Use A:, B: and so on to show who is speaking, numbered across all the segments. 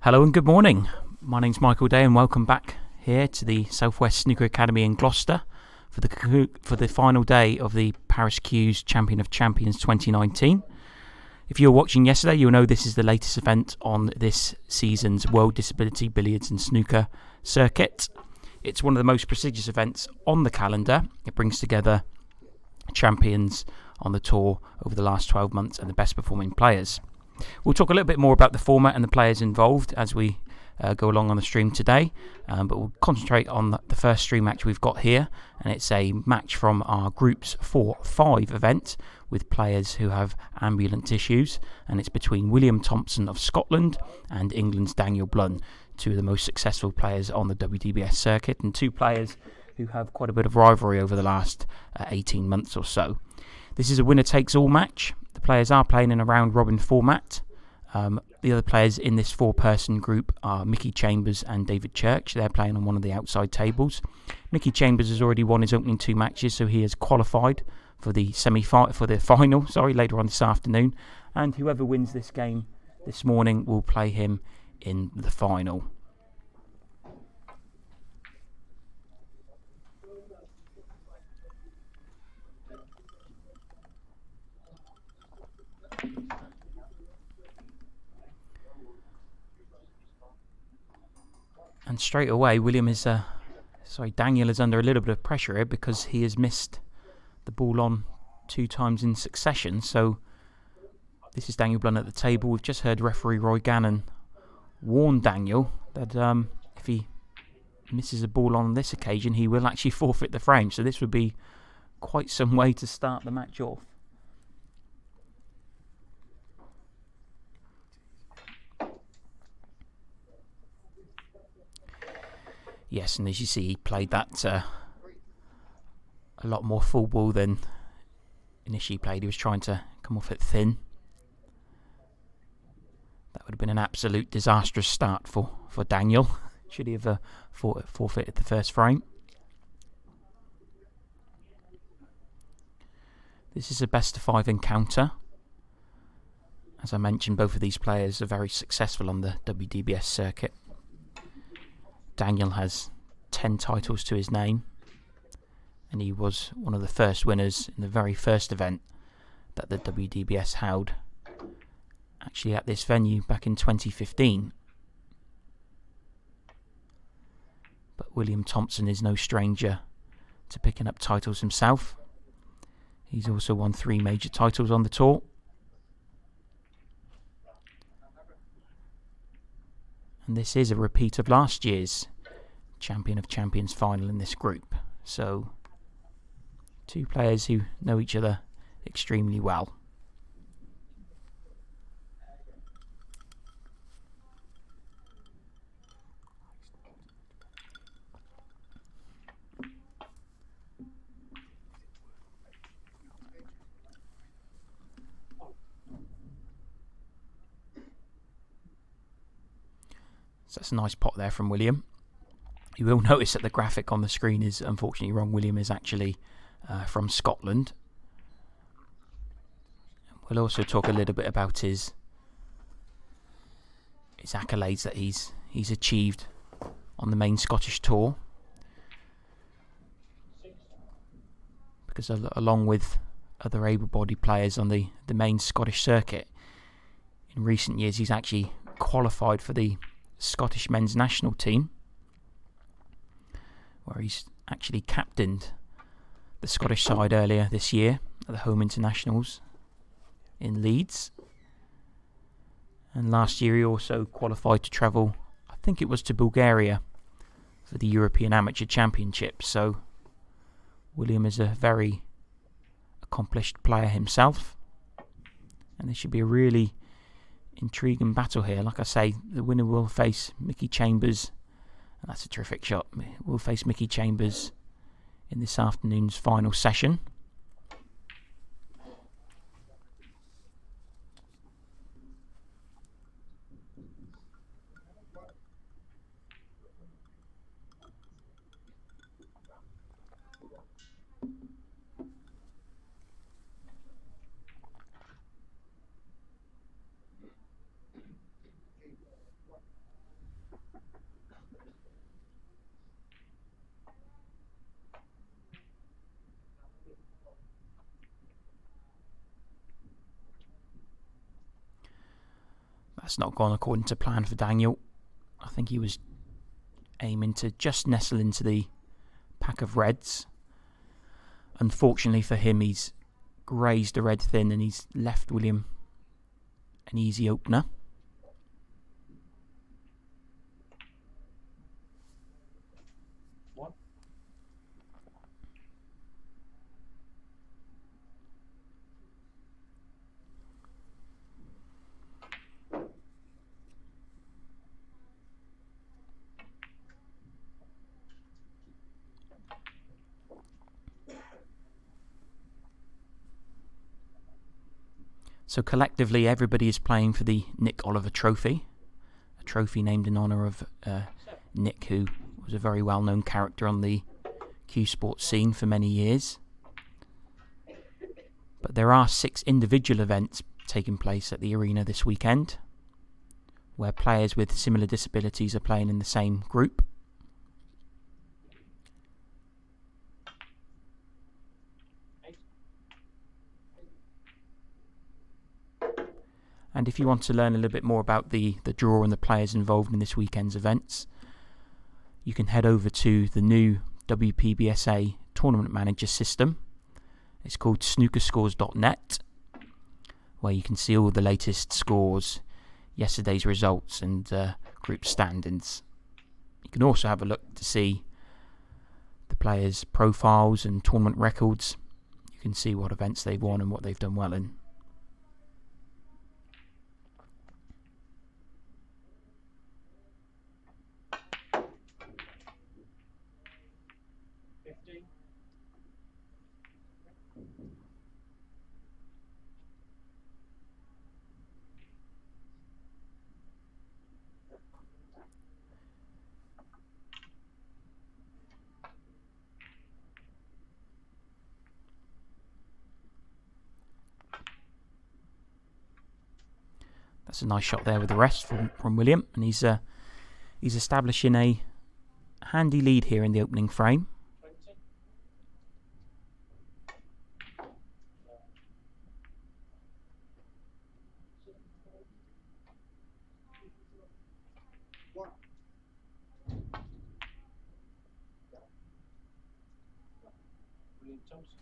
A: Hello and good morning. My name's Michael Day and welcome back here to the Southwest Snooker Academy in Gloucester for the final day of the Parris Q's Champion of Champions 2019. If you were watching yesterday, you'll know this is the latest event on this season's World Disability Billiards and Snooker circuit. It's one of the most prestigious events on the calendar. It brings together champions on the tour over the last 12 months and the best performing players. We'll talk a little bit more about the format and the players involved as we go along on the stream today, but we'll concentrate on the first stream match we've got here, and it's a match from our Groups 4-5 event with players who have ambulant issues, and it's between William Thomson of Scotland and England's Daniel Blunn, two of the most successful players on the WDBS circuit, and two players who have quite a bit of rivalry over the last 18 months or so. This is a winner-takes-all match. The players are playing in a round-robin format. The other players in this four-person group are Mickey Chambers and David Church. They're playing on one of the outside tables. Mickey Chambers has already won his opening two matches, so he has qualified for the final later on this afternoon. And whoever wins this game this morning will play him in the final. And straight away, Daniel is under a little bit of pressure here because he has missed the ball on two times in succession. So this is Daniel Blunn at the table. We've just heard referee Roy Gannon warn Daniel that if he misses a ball on this occasion, he will actually forfeit the frame. So this would be quite some way to start the match off. Yes, and as you see, he played that a lot more full ball than initially played. He was trying to come off it thin. That would have been an absolute disastrous start for Daniel, should he have forfeited the first frame. This is a best-of-5 encounter. As I mentioned, both of these players are very successful on the WDBS circuit. Daniel has 10 titles to his name, and he was one of the first winners in the very first event that the WDBS held, actually at this venue back in 2015. But William Thomson is no stranger to picking up titles himself. He's also won 3 major titles on the tour. And this is a repeat of last year's Champion of Champions final in this group. So, two players who know each other extremely well. So that's a nice pot there from William. You will notice that the graphic on the screen is unfortunately wrong. William is actually from Scotland. We'll also talk a little bit about his accolades that he's achieved on the main Scottish tour. Because along with other able-bodied players on the main Scottish circuit, in recent years he's actually qualified for the Scottish men's national team, where he's actually captained the Scottish side earlier this year at the Home Internationals in Leeds. And last year he also qualified to travel, I think it was to Bulgaria, for the European Amateur Championship. So William is a very accomplished player himself, And this should be a really intriguing battle here. Like I say, the winner will face Mickey Chambers. And that's a terrific shot. We'll face Mickey Chambers in this afternoon's final session. That's not gone according to plan for Daniel. I think he was aiming to just nestle into the pack of reds. Unfortunately for him, he's grazed the red thin and he's left William an easy opener. So collectively, everybody is playing for the Nick Oliver Trophy, a trophy named in honour of Nick, who was a very well-known character on the Q Sports scene for many years. But there are 6 individual events taking place at the arena this weekend, where players with similar disabilities are playing in the same group. And if you want to learn a little bit more about the draw and the players involved in this weekend's events, you can head over to the new WPBSA Tournament Manager system. It's called snookerscores.net, where you can see all the latest scores, yesterday's results and group standings. You can also have a look to see the players' profiles and tournament records. You can see what events they've won and what they've done well in. That's a nice shot there with the rest from William, and he's establishing a handy lead here in the opening frame.
B: Thomson.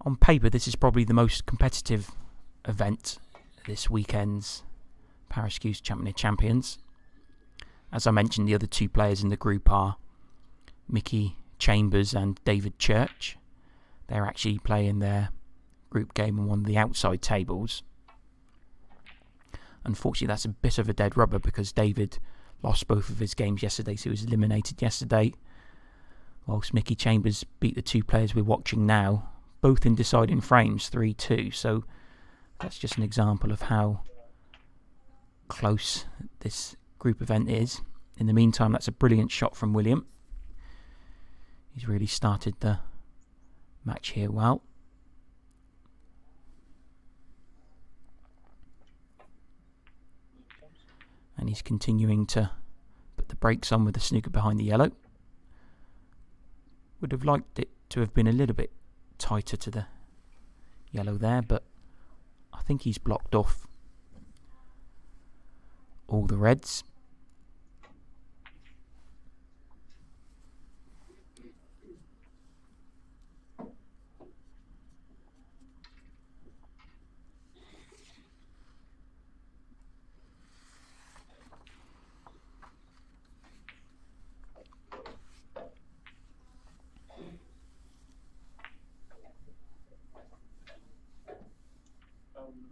A: On paper, this is probably the most competitive event this weekend's Parris Q's Champion of Champions. As I mentioned, the other 2 players in the group are Mickey Chambers and David Church. They're actually playing their group game on one of the outside tables. Unfortunately, that's a bit of a dead rubber because David lost both of his games yesterday, so he was eliminated yesterday, whilst Mickey Chambers beat the 2 players we're watching now, both in deciding frames, 3-2. So that's just an example of how close this group event is. In the meantime, that's a brilliant shot from William. He's really started the match here well. And he's continuing to put the brakes on with the snooker behind the yellow. Would have liked it to have been a little bit tighter to the yellow there, but I think he's blocked off all the reds.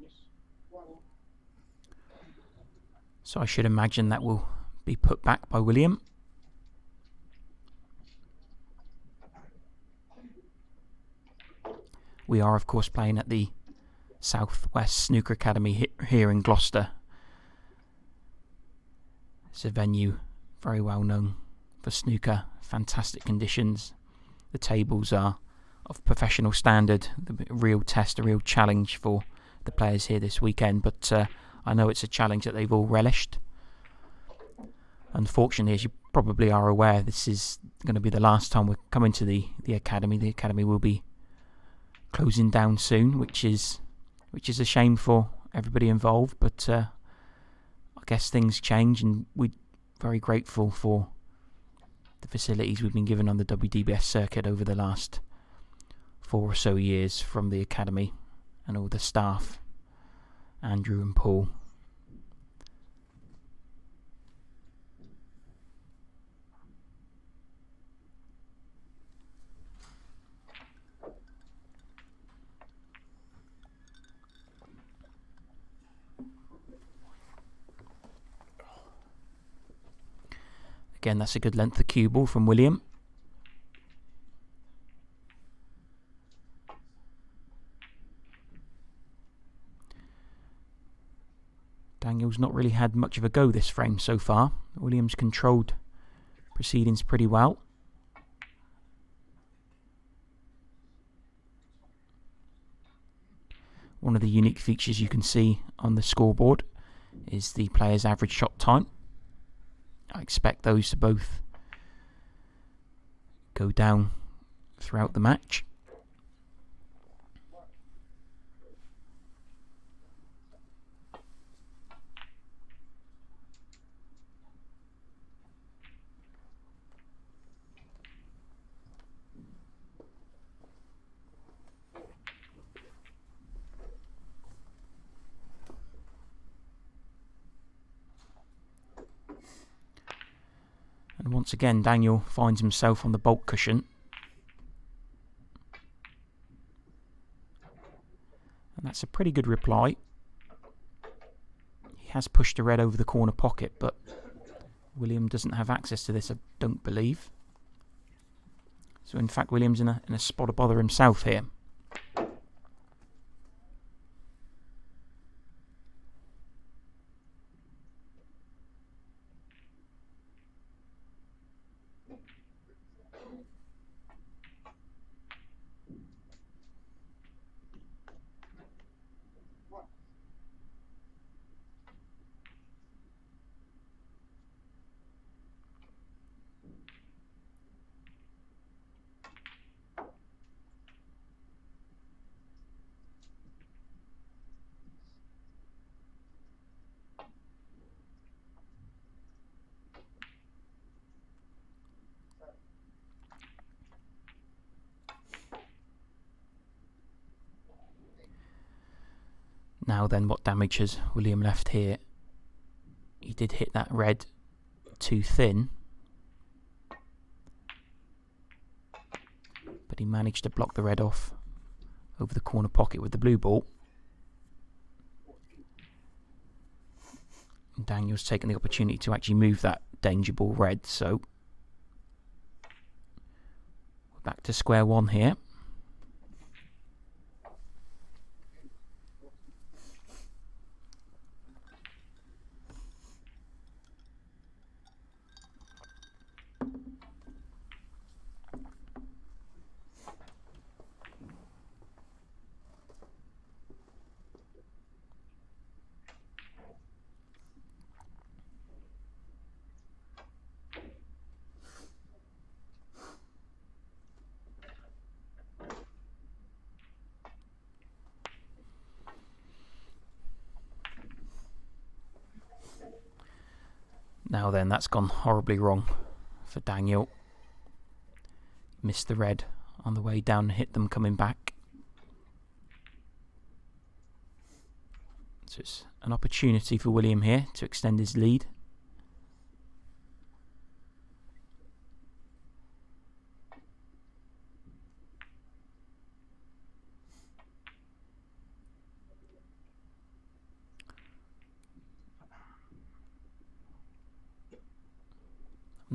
B: Miss.
A: So I should imagine that will be put back by William. We are, of course, playing at the South West Snooker Academy here in Gloucester. It's a venue very well known for snooker, fantastic conditions. The tables are of professional standard, a real test, a real challenge for the players here this weekend, but I know it's a challenge that they've all relished. Unfortunately, as you probably are aware, this is going to be the last time we're coming to the academy. The academy will be closing down soon, which is a shame for everybody involved, but I guess things change, and we're very grateful for the facilities we've been given on the WDBS circuit over the last 4 or so years from the academy and all the staff, Andrew and Paul. Again, that's a good length of cue ball from William. Daniel's not really had much of a go this frame so far. William's controlled proceedings pretty well. One of the unique features you can see on the scoreboard is the player's average shot time. I expect those to both go down throughout the match. And once again, Daniel finds himself on the bolt cushion. And that's a pretty good reply. He has pushed the red over the corner pocket, but William doesn't have access to this, I don't believe. So in fact, William's in a spot of bother himself here. Now then, what damage has William left here? He did hit that red too thin, but he managed to block the red off over the corner pocket with the blue ball. And Daniel's taken the opportunity to actually move that danger ball red, so we're back to square one here. Now then, that's gone horribly wrong for Daniel. Missed the red on the way down and hit them coming back. So it's an opportunity for William here to extend his lead.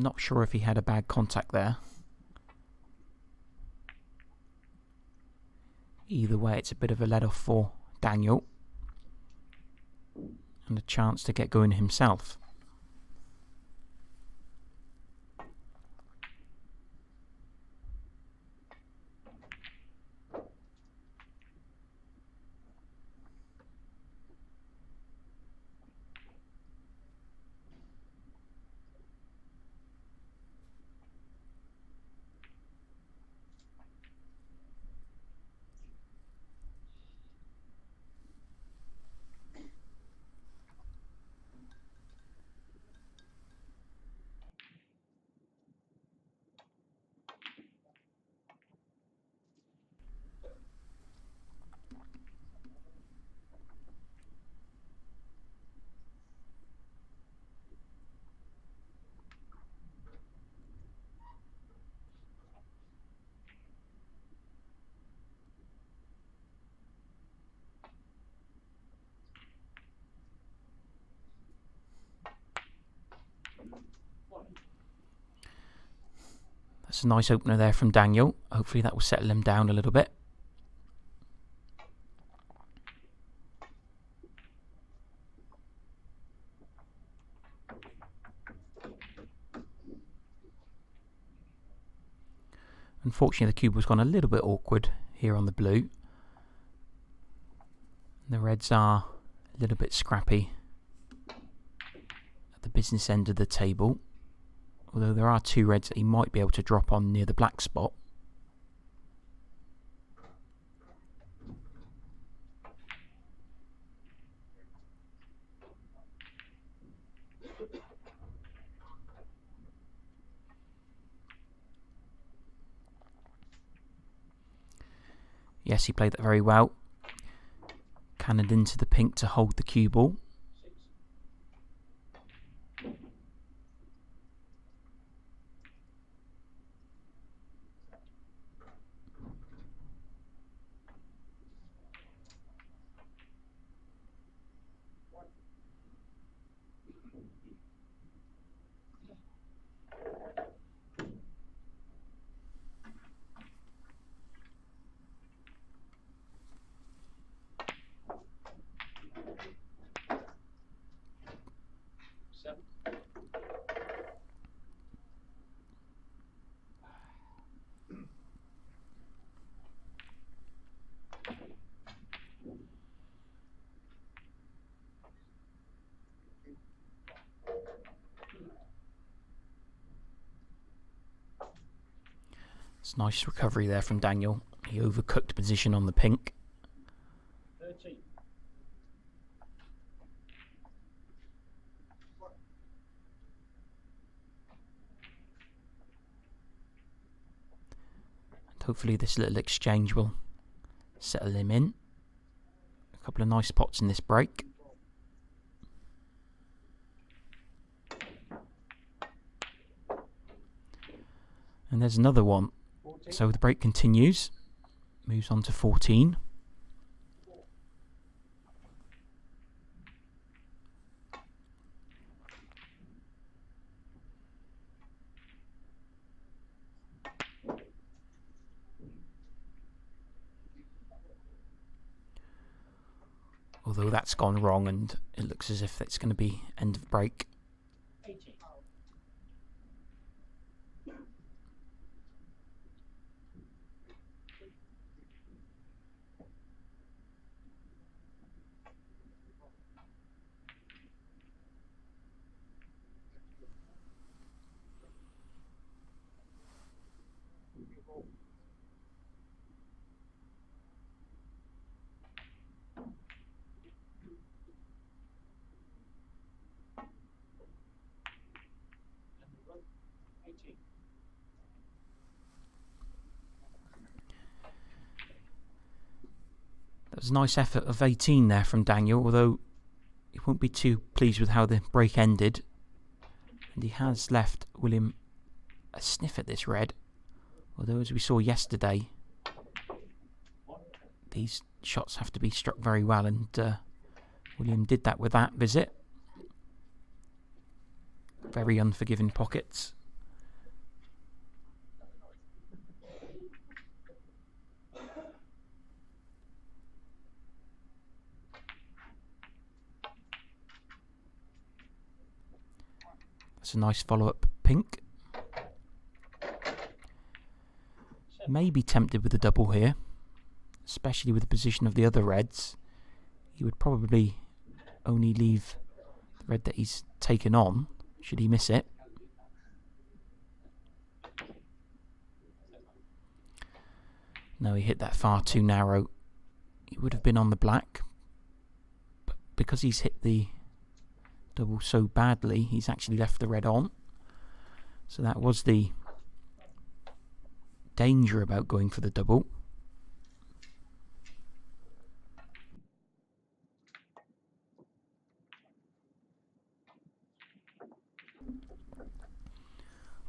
A: I'm not sure if he had a bad contact there. Either way, it's a bit of a let off for Daniel. And a chance to get going himself. That's a nice opener there from Daniel. Hopefully that will settle him down a little bit. Unfortunately, the cube was gone a little bit awkward here on the blue. The reds are a little bit scrappy at the business end of the table. Although there are two reds that he might be able to drop on near the black spot. Yes, he played that very well. Cannoned into the pink to hold the cue ball. It's a nice recovery there from Daniel. He overcooked position on the pink.
B: 13.
A: And hopefully this little exchange will settle him in. A couple of nice spots in this break. And there's another one.
B: 14.
A: So the break continues. Moves on to 14. Although that's gone wrong and it looks as if it's going to be end of break.
B: 18.
A: was a nice effort of 18 there from Daniel, although he won't be too pleased with how the break ended. And he has left William a sniff at this red, although as we saw yesterday, these shots have to be struck very well, and William did that with that visit. Very unforgiving pockets. That's a nice follow-up pink. Maybe tempted with a double here, especially with the position of the other reds. He would probably only leave the red that he's taken on, should he miss it. No, he hit that far too narrow. He would have been on the black, but because he's hit the double so badly, he's actually left the red on. So that was the danger about going for the double.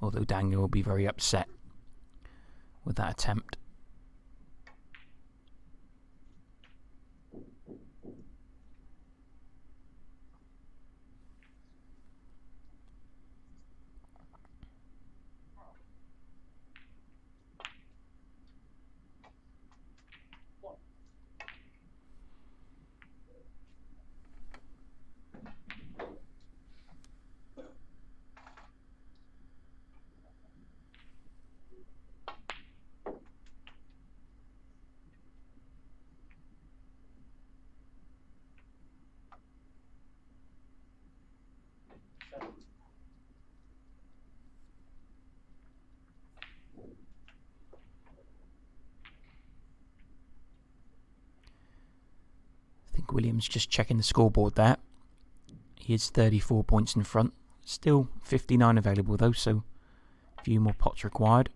A: Although Daniel will be very upset with that attempt. I think Williams just checking the scoreboard there. He is 34 points in front. Still 59 available though, so a few more pots required.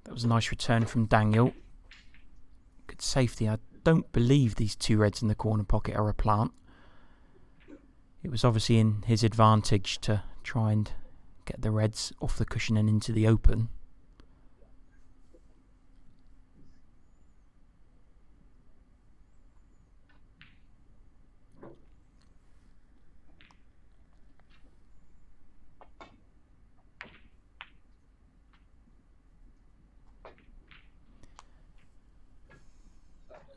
A: That was a nice return from Daniel. Good safety. I don't believe these two reds in the corner pocket are a plant. It was obviously in his advantage to try and get the reds off the cushion and into the open.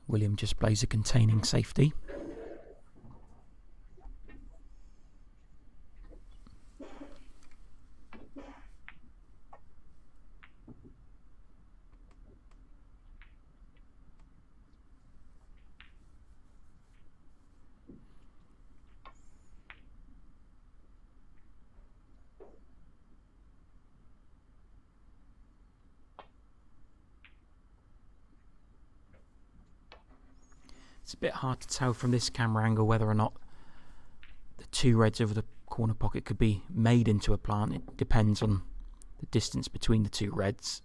A: William just plays a containing safety. It's a bit hard to tell from this camera angle whether or not the two reds over the corner pocket could be made into a plant. It depends on the distance between the two reds.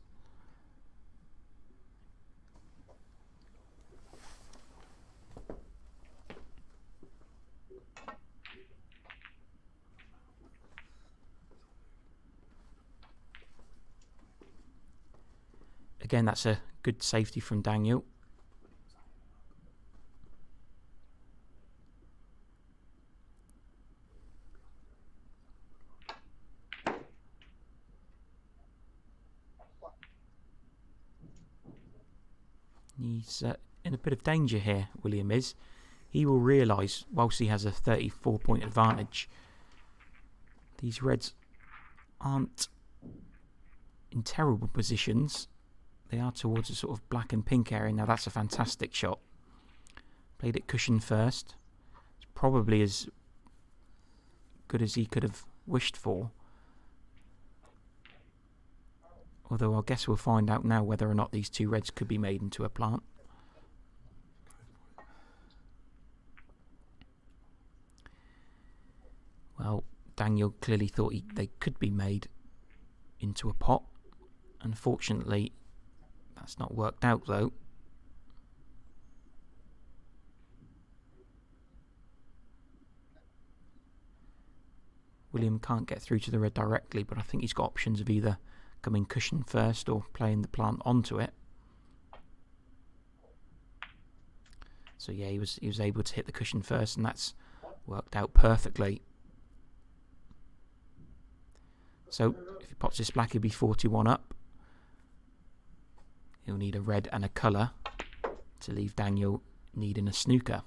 A: Again, that's a good safety from Daniel. He's in a bit of danger here, William is. He will realise, whilst he has a 34-point advantage, these reds aren't in terrible positions. They are towards a sort of black and pink area. Now that's a fantastic shot. Played it cushion first. It's probably as good as he could have wished for. Although I guess we'll find out now whether or not these two reds could be made into a plant. Well, Daniel clearly thought they could be made into a pot. Unfortunately, that's not worked out though. William can't get through to the red directly, but I think he's got options of either coming cushion first or playing the plant onto it. So yeah, he was able to hit the cushion first, and that's worked out perfectly. So if he pots this black, he'll be 41 up. He'll need a red and a colour to leave Daniel needing a snooker.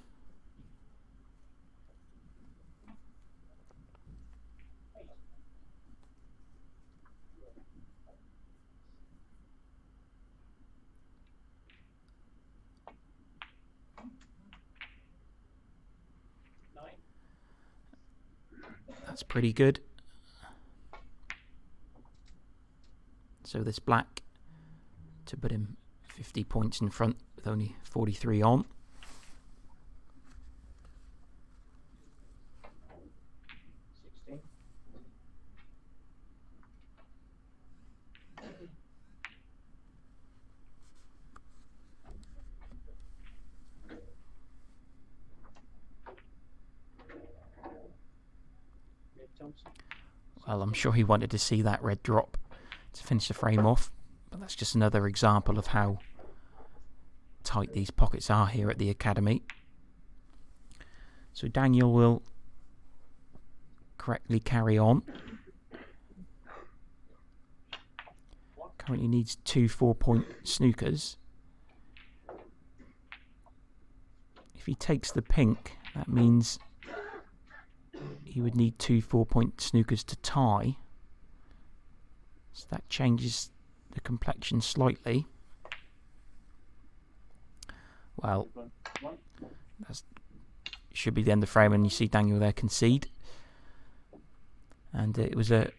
A: That's pretty good. So this black to put him 50 points in front with only 43 on.
B: Thomson.
A: Well, I'm sure he wanted to see that red drop to finish the frame off, but that's just another example of how tight these pockets are here at the Academy. So Daniel will correctly carry on. Currently needs 2 4-point snookers. If he takes the pink, that means he would need 2 4-point snookers to tie. So that changes the complexion slightly. Well, that should be the end of the frame, and you see Daniel there concede. And it was a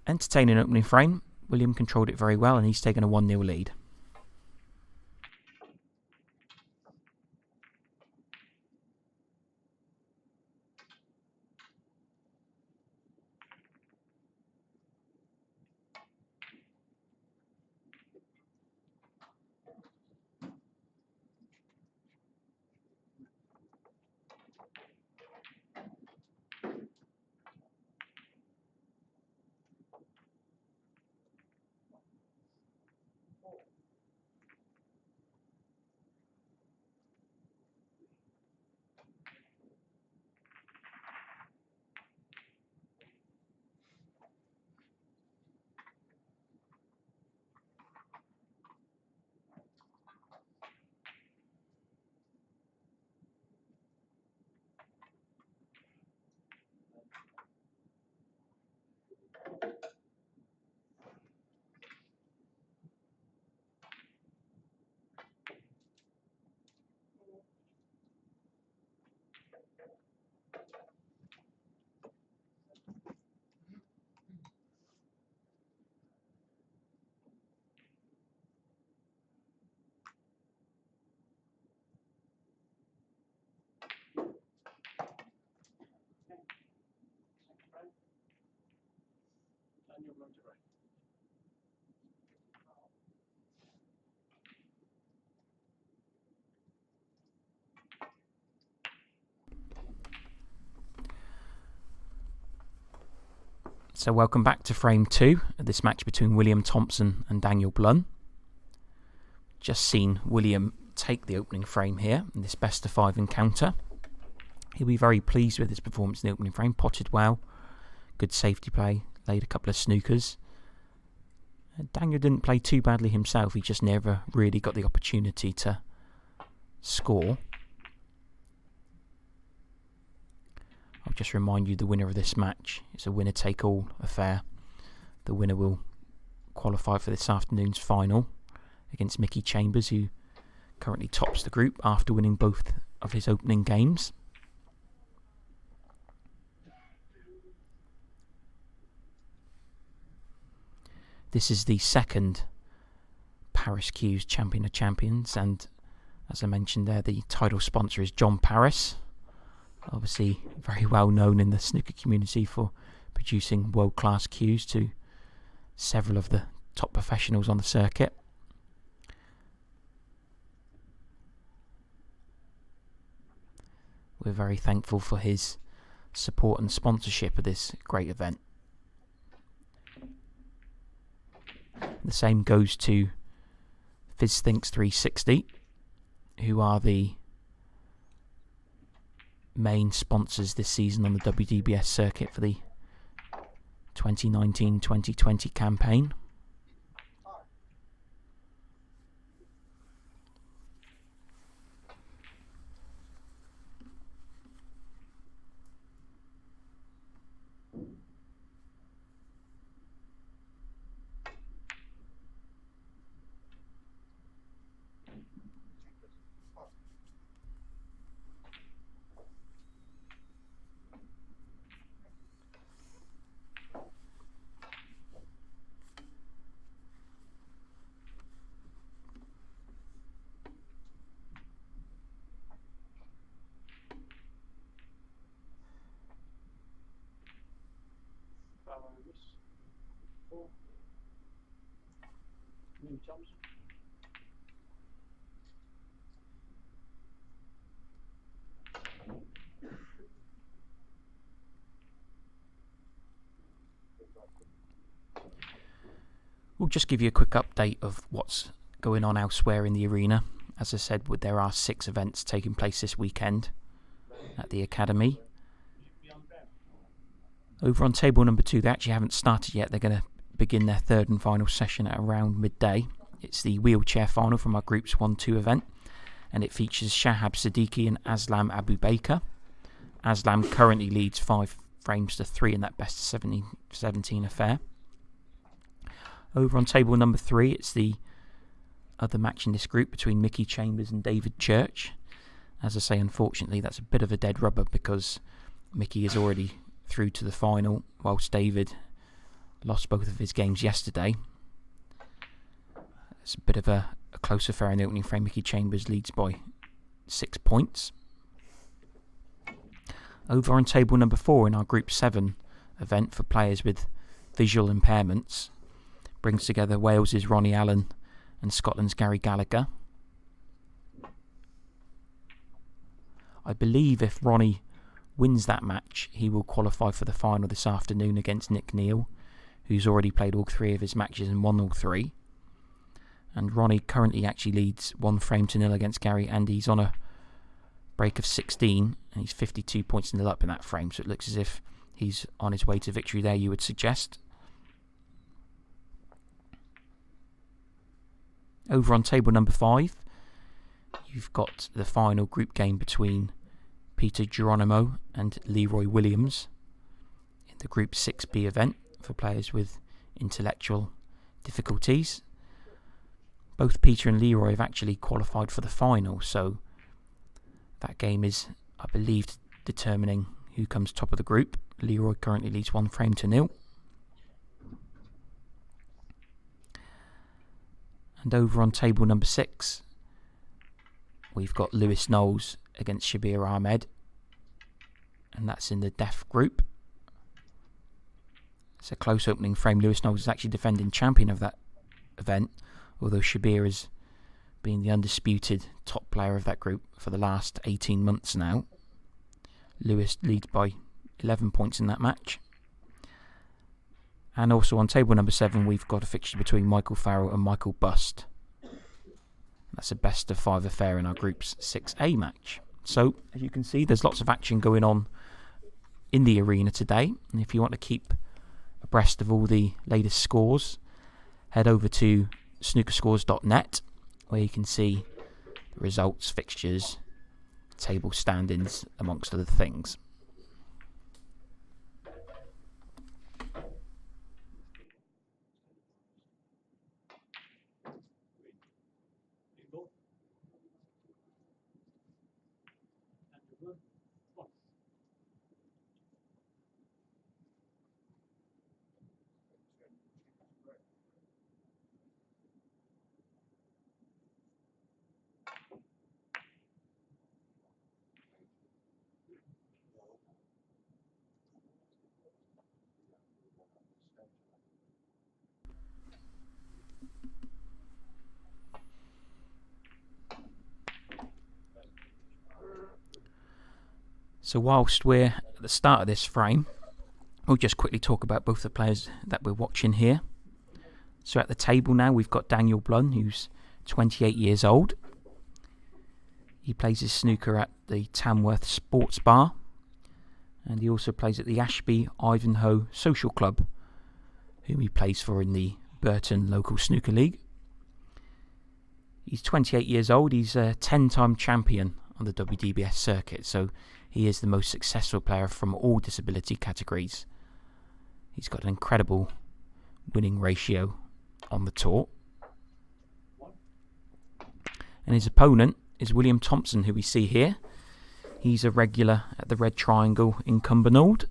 A: entertaining opening frame. William controlled it very well, and he's taken a 1-0 lead.
B: Daniel Blunn to right.
A: So welcome back to frame 2 of this match between William Thomson and Daniel Blunn. Just seen William take the opening frame here in this best of 5 encounter. He'll be very pleased with his performance in the opening frame. Potted well, good safety play, laid a couple of snookers. Daniel didn't play too badly himself, he just never really got the opportunity to score. I'll just remind you the winner of this match. It's a winner-take-all affair. The winner will qualify for this afternoon's final against Mickey Chambers, who currently tops the group after winning both of his opening games. This is the second Parris Q's Champion of Champions, and as I mentioned there, the title sponsor is John Parris, obviously very well known in the snooker community for producing world-class cues to several of the top professionals on the circuit. We're very thankful for his support and sponsorship of this great event. The same goes to FizThinks 360, who are the main sponsors this season on the WDBS circuit for the 2019-2020 campaign.
B: Parris. 4. Thomson.
A: We'll just give you a quick update of what's going on elsewhere in the arena. As I said, there are 6 events taking place this weekend at the Academy. Over on table number 2, they actually haven't started yet. They're going to begin their third and final session at around midday. It's the wheelchair final from our Groups 1-2 event, and it features Shahab Siddiqui and Aslam Abu Baker. Aslam currently leads 5 frames to 3 in that best of 17 affair. Over on table number 3, it's the other match in this group between Mickey Chambers and David Church. As I say, unfortunately, that's a bit of a dead rubber because Mickey is already through to the final, whilst David lost both of his games yesterday. It's a bit of a close affair in the opening frame. Mickey Chambers leads by 6 points. Over on table number 4 in our Group 7 event for players with visual impairments, brings together Wales's Ronnie Allen and Scotland's Gary Gallagher. I believe if Ronnie wins that match, he will qualify for the final this afternoon against Nick Neal, who's already played all 3 of his matches and won all 3. And Ronnie currently actually leads 1 frame to 0 against Gary, and he's on a break of 16, and he's 52 points to 0 up in that frame, so it looks as if he's on his way to victory there, you would suggest. Over on table number 5, you've got the final group game between Peter Geronimo and Leroy Williams in the Group 6B event for players with intellectual difficulties. Both Peter and Leroy have actually qualified for the final, so that game is, I believe, determining who comes top of the group. Leroy currently leads 1 frame to 0. And over on table number 6, we've got Lewis Knowles against Shabir Ahmed, and that's in the deaf group. It's a close opening frame. Lewis Knowles is actually defending champion of that event, although Shabir has been the undisputed top player of that group for the last 18 months now. Lewis leads by 11 points in that match. And also on table number 7, we've got a fixture between Michael Farrell and Michael Bust. That's a best of 5 affair in our Group's 6A match. So, as you can see, there's lots of action going on in the arena today. And if you want to keep abreast of all the latest scores, head over to snookerscores.net, where you can see the results, fixtures, table standings, amongst other things. So whilst we're at the start of this frame, we'll just quickly talk about both the players that we're watching here. So at the table now we've got Daniel Blunn, who's 28 years old. He plays his snooker at the Tamworth Sports Bar, and he also plays at the Ashby Ivanhoe Social Club, whom he plays for in the Burton Local Snooker League. He's 28 years old. He's a 10-time champion on the WDBS circuit, so he is the most successful player from all disability categories. He's got an incredible winning ratio on the tour. And his opponent is William Thomson, who we see here. He's a regular at the Red Triangle in Cumbernauld.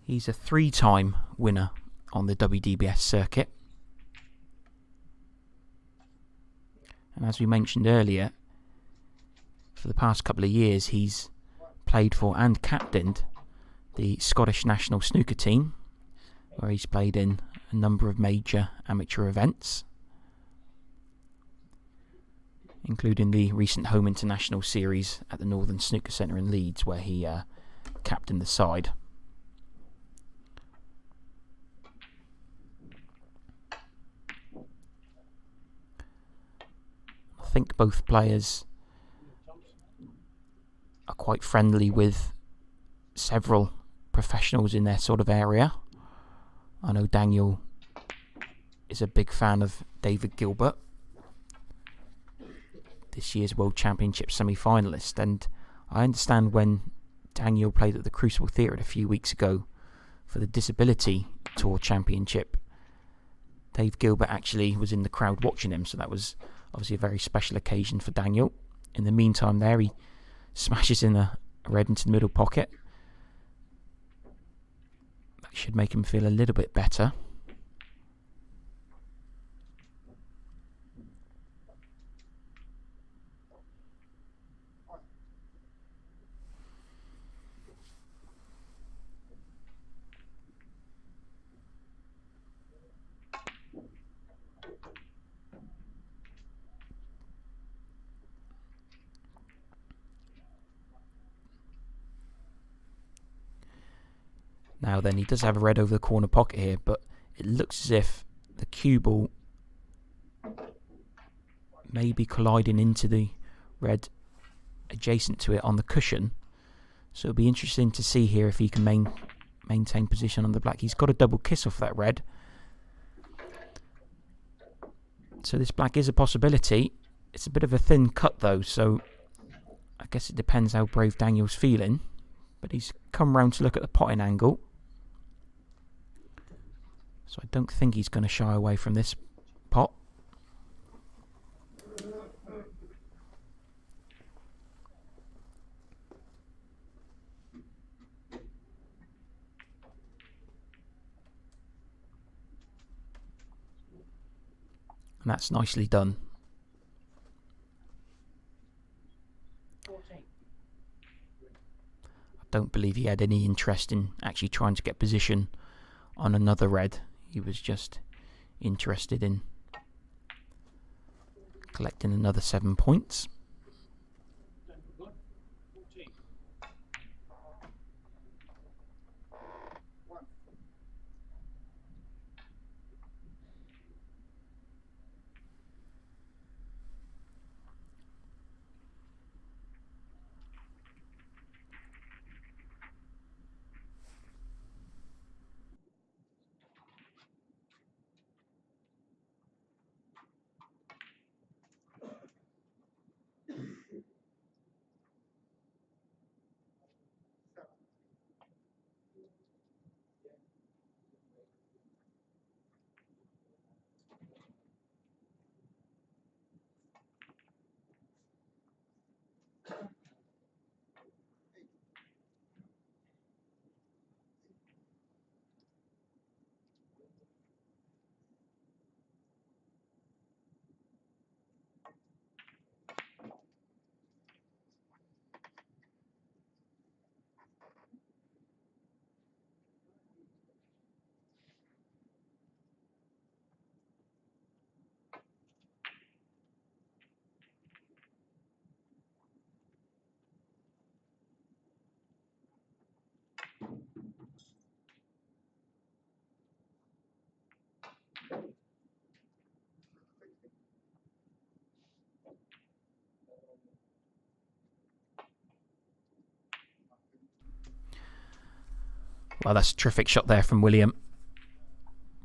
A: He's a 3-time winner on the WDBS circuit. And as we mentioned earlier, for the past couple of years he's played for and captained the Scottish national snooker team, where he's played in a number of major amateur events, including the recent Home International Series at the Northern Snooker Centre in Leeds, where he captained the side. I think both players are quite friendly with several professionals in their sort of area. I know Daniel is a big fan of David Gilbert, this year's World Championship semi-finalist, and I understand when Daniel played at the Crucible Theatre a few weeks ago for the Disability Tour Championship, Dave Gilbert actually was in the crowd watching him, so that was obviously a very special occasion for Daniel. In the meantime there, he smashes in a red into the middle pocket. That should make him feel a little bit better. Now then, he does have a red over the corner pocket here, but it looks as if the cue ball may be colliding into the red adjacent to it on the cushion. So it'll be interesting to see here if he can maintain position on the black. He's got a double kiss off that red. So this black is a possibility. It's a bit of a thin cut though, so I guess it depends how brave Daniel's feeling. But he's come round to look at the potting angle. So I don't think he's going to shy away from this pot. And that's nicely done.
B: 14.
A: I don't believe he had any interest in actually trying to get position on another red. He was just interested in collecting another 7 points.
B: Blunn, 14. 1.
A: Well, that's a terrific shot there from William.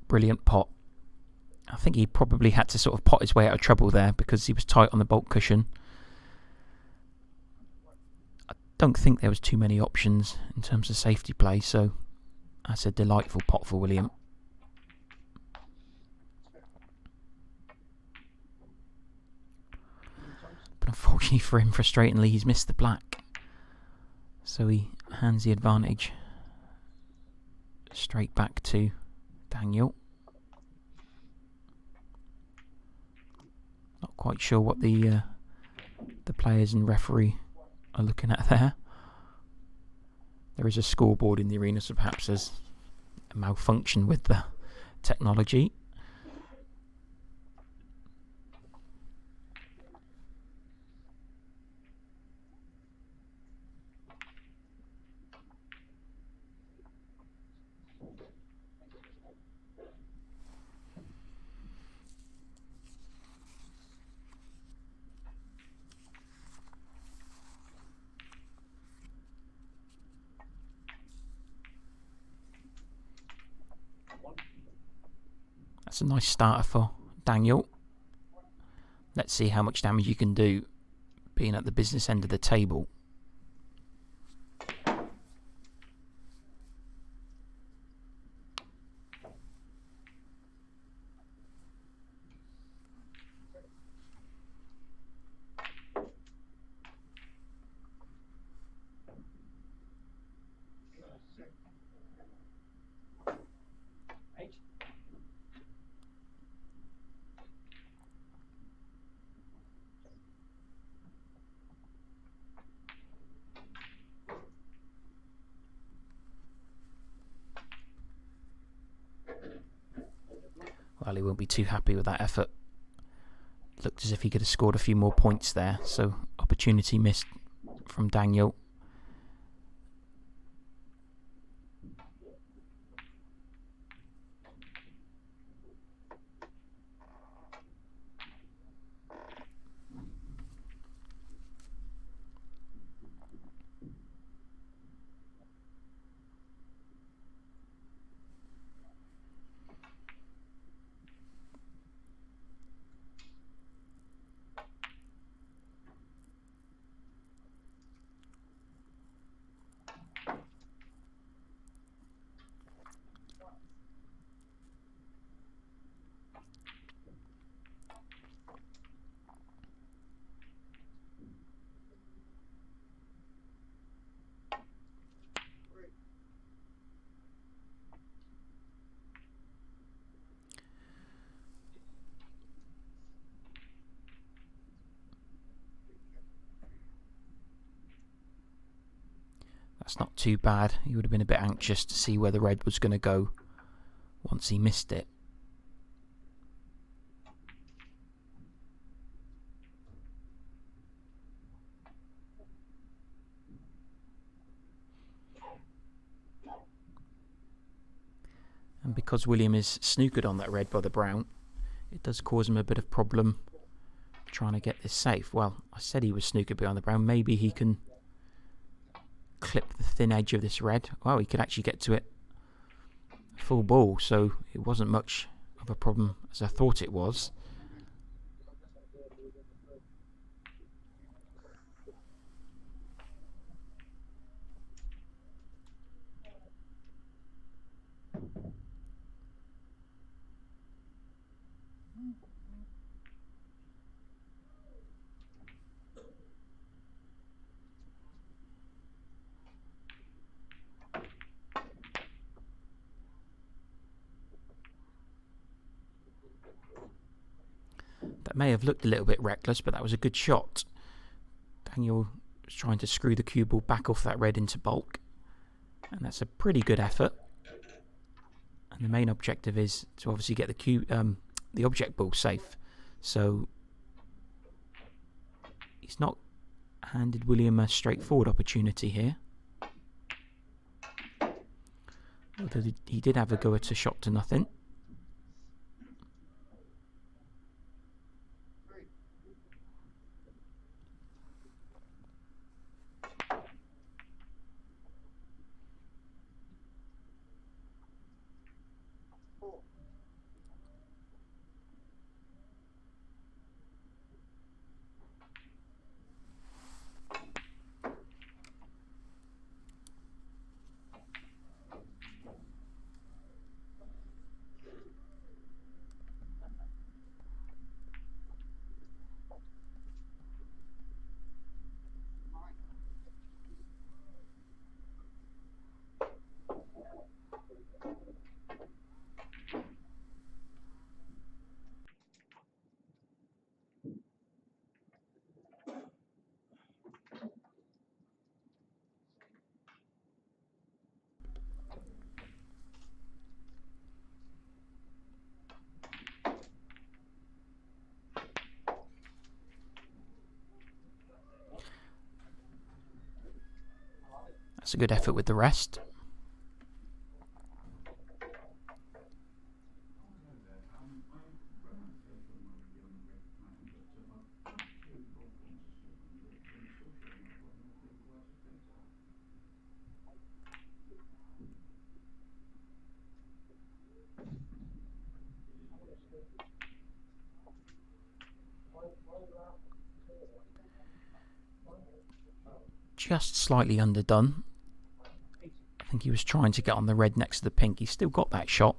A: Brilliant pot. I think he probably had to sort of pot his way out of trouble there because he was tight on the baulk cushion. I don't think there was too many options in terms of safety play, so that's a delightful pot for William. But unfortunately for him, frustratingly, he's missed the black. So he hands the advantage straight back to Daniel. Not quite sure what the players and referee are looking at there. There is a scoreboard in the arena, so perhaps there's a malfunction with the technology. That's a nice starter for Daniel. Let's see how much damage you can do being at the business end of the table. Well, he won't be too happy with that effort. Looked as if he could have scored a few more points there, so opportunity missed from Daniel. That's not too bad. He would have been a bit anxious to see where the red was going to go once he missed it. And because William is snookered on that red by the brown, it does cause him a bit of problem trying to get this safe. Well, I said he was snookered behind the brown. Maybe he can clip the thin edge of this red. Well, he could actually get to it full ball, so it wasn't much of a problem as I thought it was. That may have looked a little bit reckless, but that was a good shot. Daniel was trying to screw the cue ball back off that red into baulk, and that's a pretty good effort. And the main objective is to obviously get the object ball safe. So he's not handed William a straightforward opportunity here. Although he did have a go at a shot to nothing. a good effort with the rest. Just slightly underdone. I think he was trying to get on the red next to the pink. He's still got that shot,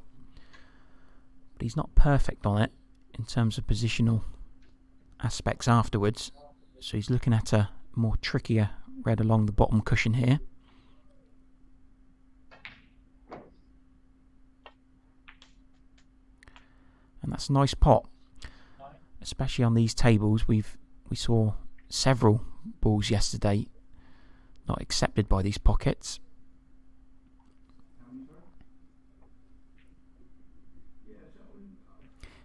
A: but he's not perfect on it in terms of positional aspects afterwards. So he's looking at a more trickier red along the bottom cushion here. And that's a nice pot, especially on these tables. We saw several balls yesterday not accepted by these pockets.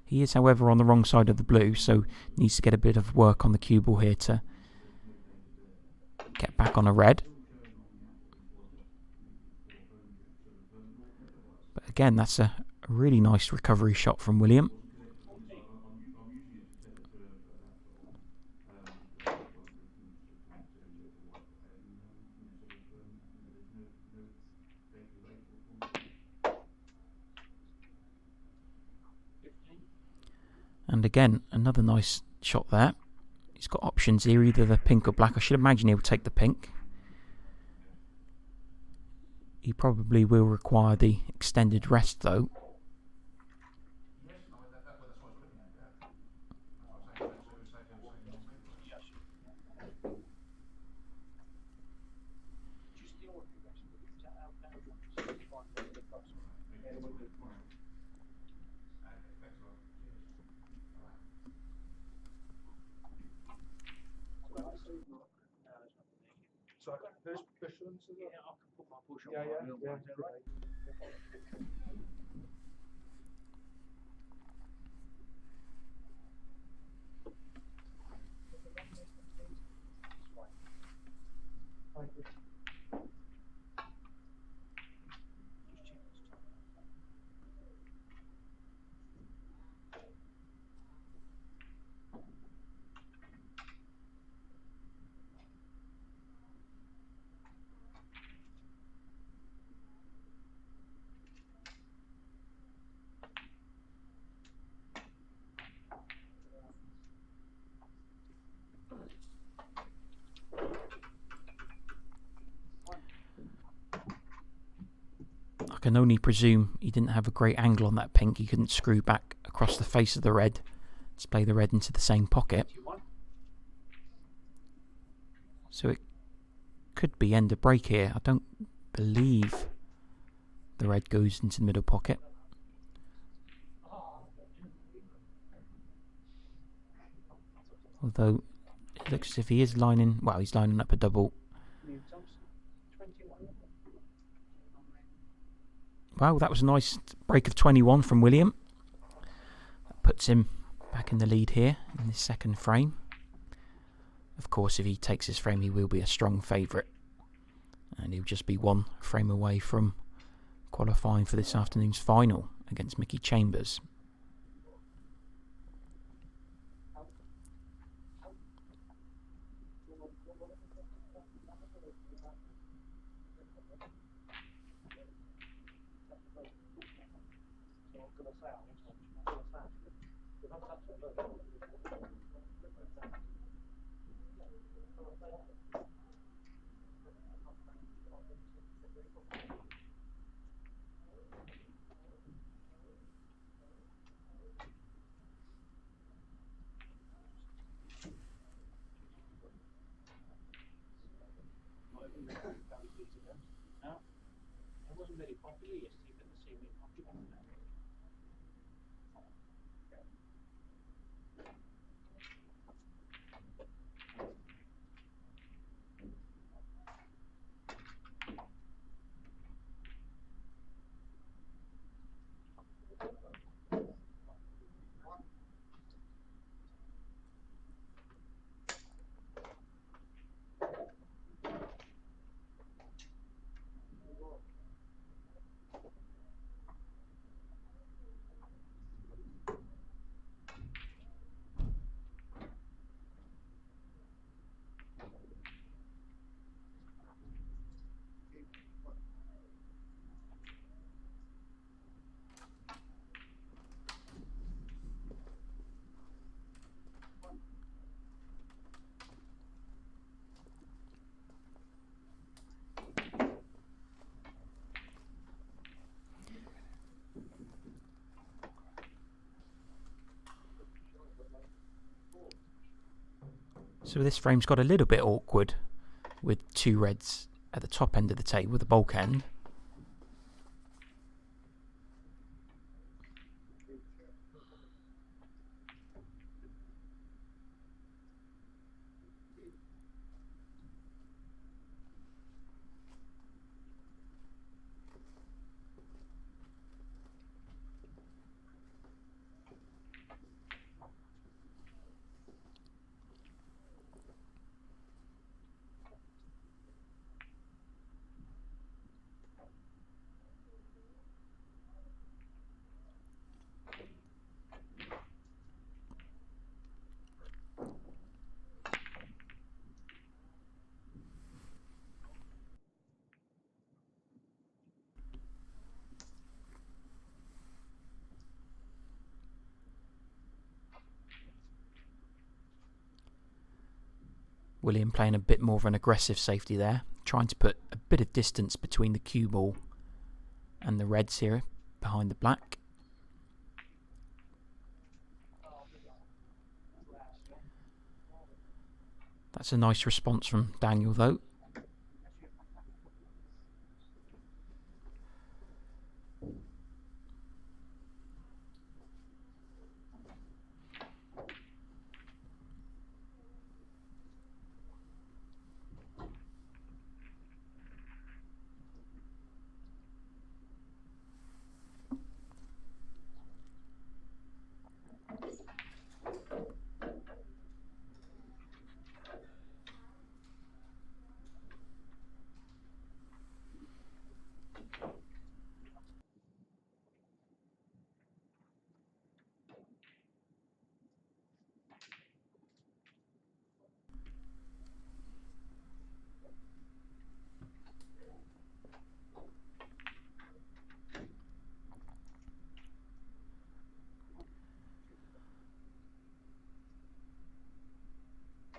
A: He is, however, on the wrong side of the blue, so needs to get a bit of work on the cue ball here to get back on a red. But again, that's a really nice recovery shot from William. And again, another nice shot there. He's got options here, either the pink or black. I should imagine he'll take the pink. He probably will require the extended rest though.
B: So who's pushing? Yeah, I can put my push on.
C: Yeah. Thank you.
A: I can only presume he didn't have a great angle on that pink. He couldn't screw back across the face of the red to play the red into the same pocket. So it could be end of break here. I don't believe the red goes into the middle pocket. Although it looks as if he is lining, well, he's lining up a double. Wow, that was a nice break of 21 from William. That puts him back in the lead here in this second frame. Of course, if he takes his frame, he will be a strong favourite. And he'll just be one frame away from qualifying for this afternoon's final against Mickey Chambers.
B: It wasn't very popular yesterday, but the same way popular now.
A: So this frame's got a little bit awkward with two reds at the top end of the table, the bulk end. William playing a bit more of an aggressive safety there, trying to put a bit of distance between the cue ball and the reds here behind the black. That's a nice response from Daniel though.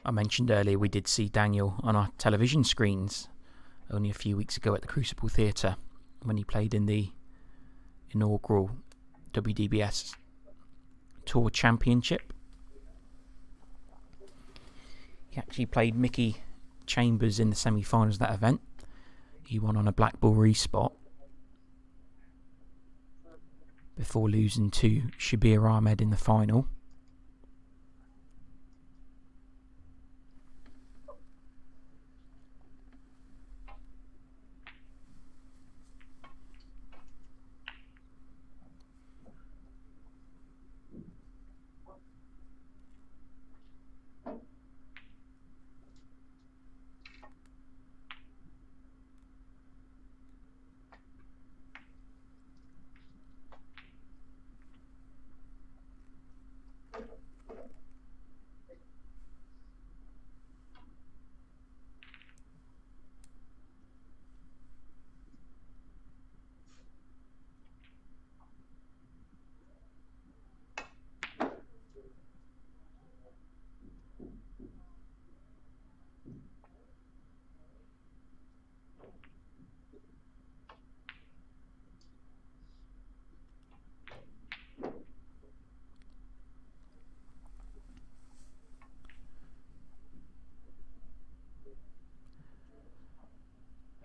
A: I mentioned earlier we did see Daniel on our television screens only a few weeks ago at the Crucible Theatre when he played in the inaugural WDBS Tour Championship. He actually played Mickey Chambers in the semi-finals of that event. He won on a black ball respot before losing to Shabir Ahmed in the final.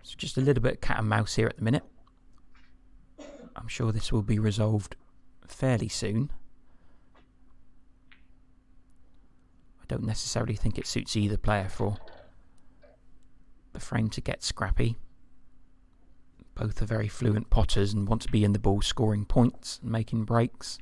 A: So just a little bit of cat and mouse here at the minute. I'm sure this will be resolved fairly soon. I don't necessarily think it suits either player for the frame to get scrappy. Both are very fluent potters and want to be in the ball scoring points and making breaks.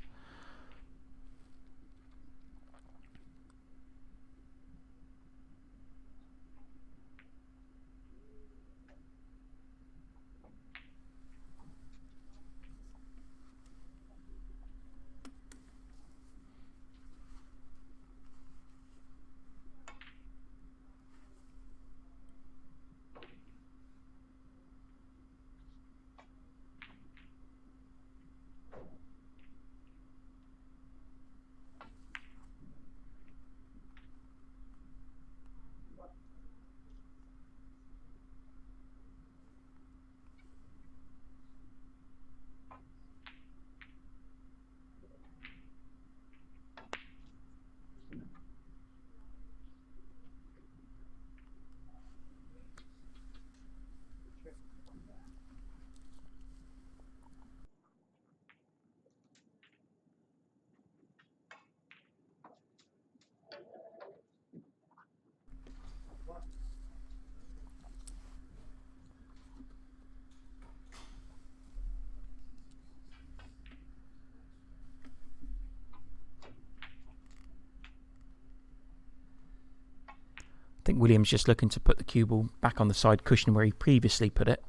A: think William's just looking to put the cue ball back on the side cushion where he previously put it.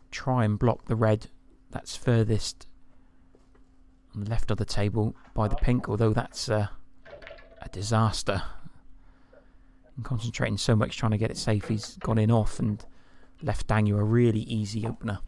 A: Try and block the red that's furthest on the left of the table by the pink, although that's a disaster. And concentrating so much trying to get it safe, he's gone in off and left Daniel a really easy opener.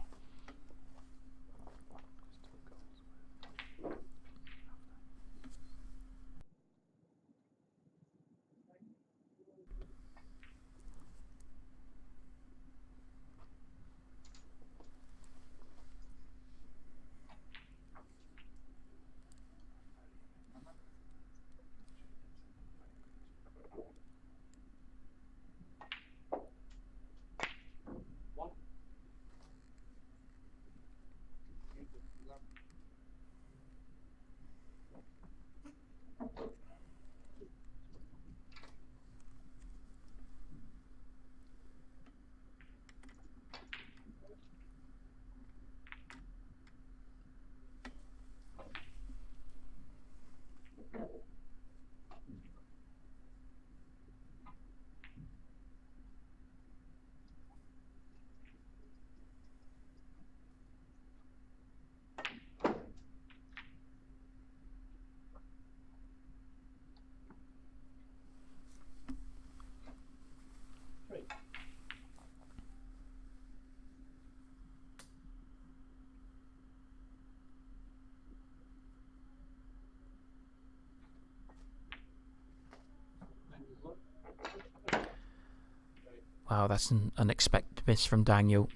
A: Wow, that's an unexpected miss from Daniel.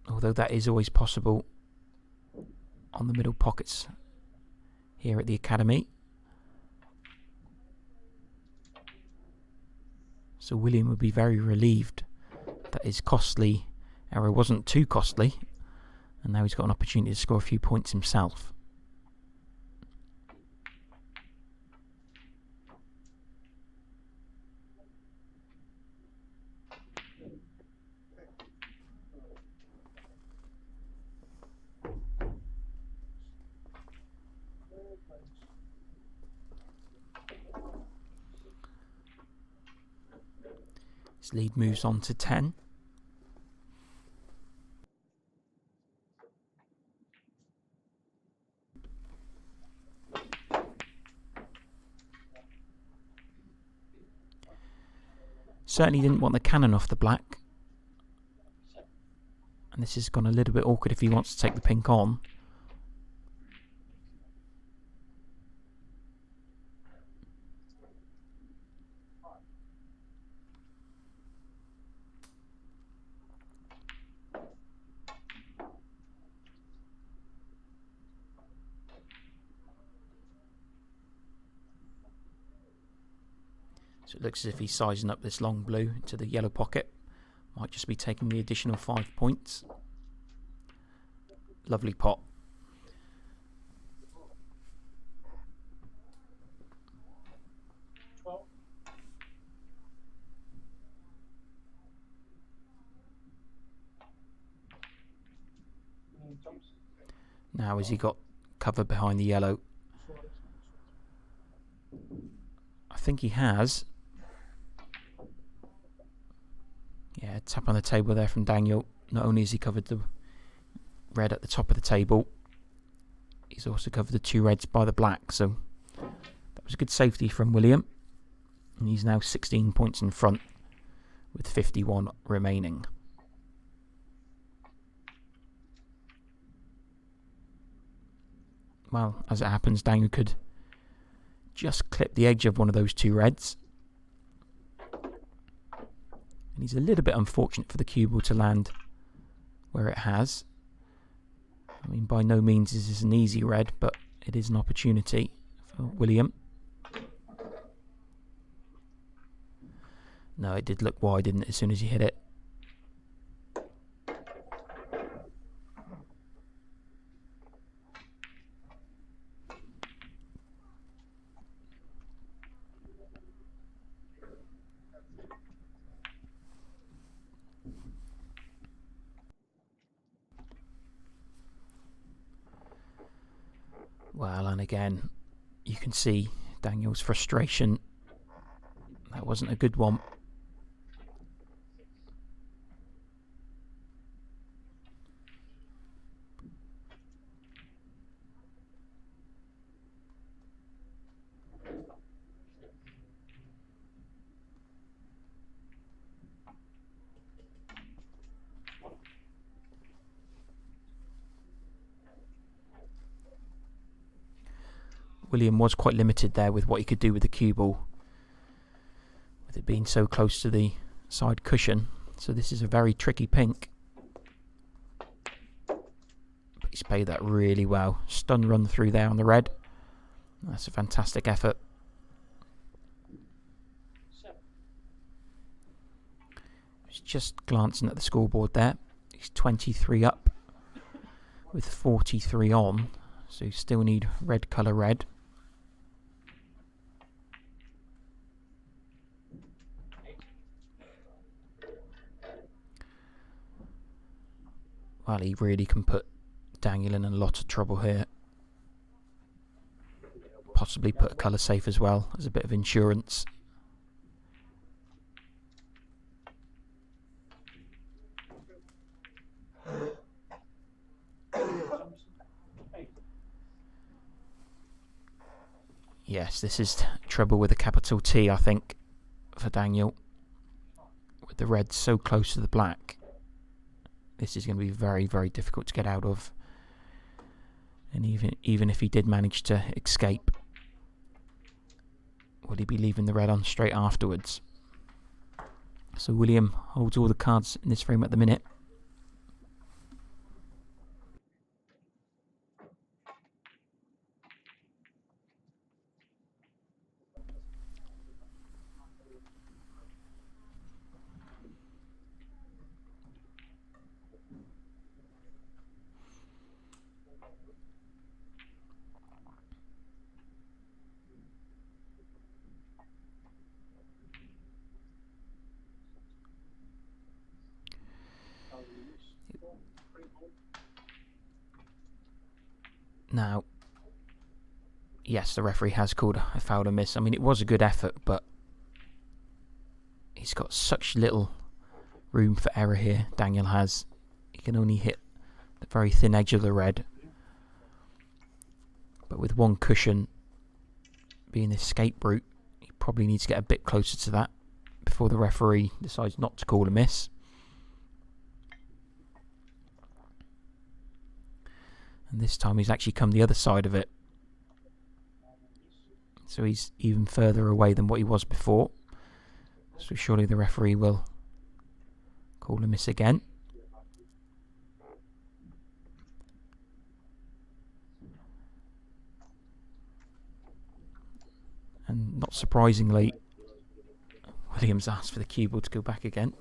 A: Although that is always possible on the middle pockets here at the academy. So William would be very relieved that his costly error wasn't too costly, and now he's got an opportunity to score a few points himself. His lead moves on to 10. Certainly didn't want the cannon off the black. And this has gone a little bit awkward if he wants to take the pink on. So it looks as if he's sizing up this long blue to the yellow pocket. Might just be taking the additional 5 points. Lovely pot. Now has he got cover behind the yellow? I think he has. Yeah, tap on the table there from Daniel. Not only has he covered the red at the top of the table, he's also covered the 2 reds by the black. So that was a good safety from William. And he's now 16 points in front with 51 remaining. Well, as it happens, Daniel could just clip the edge of one of those 2 reds. And he's a little bit unfortunate for the cue ball to land where it has. I mean, by no means is this an easy red, but it is an opportunity for William. No, it did look wide, didn't it, as soon as he hit it. Well, and again, you can see Daniel's frustration. That wasn't a good one. William was quite limited there with what he could do with the cue ball, with it being so close to the side cushion. So this is a very tricky pink. But he's played that really well. Stun run through there on the red. That's a fantastic effort. He's just glancing at the scoreboard there. He's 23 up with 43 on. So you still need red colour red. Well, he really can put Daniel in a lot of trouble here. Possibly put a colour safe as well as a bit of insurance. Yes, this is trouble with a capital T, I think, for Daniel. With the red so close to the black, this is going to be very, very difficult to get out of. And even if he did manage to escape, would he be leaving the red on straight afterwards? So William holds all the cards in this frame at the minute. Now, yes, the referee has called a foul and miss. I mean, it was a good effort, but he's got such little room for error here, Daniel has. He can only hit the very thin edge of the red. But with one cushion being the escape route, he probably needs to get a bit closer to that before the referee decides not to call a miss. And this time he's actually come the other side of it. So he's even further away than what he was before. So surely the referee will call a miss again. And not surprisingly, Williams asked for the cue ball to go back again.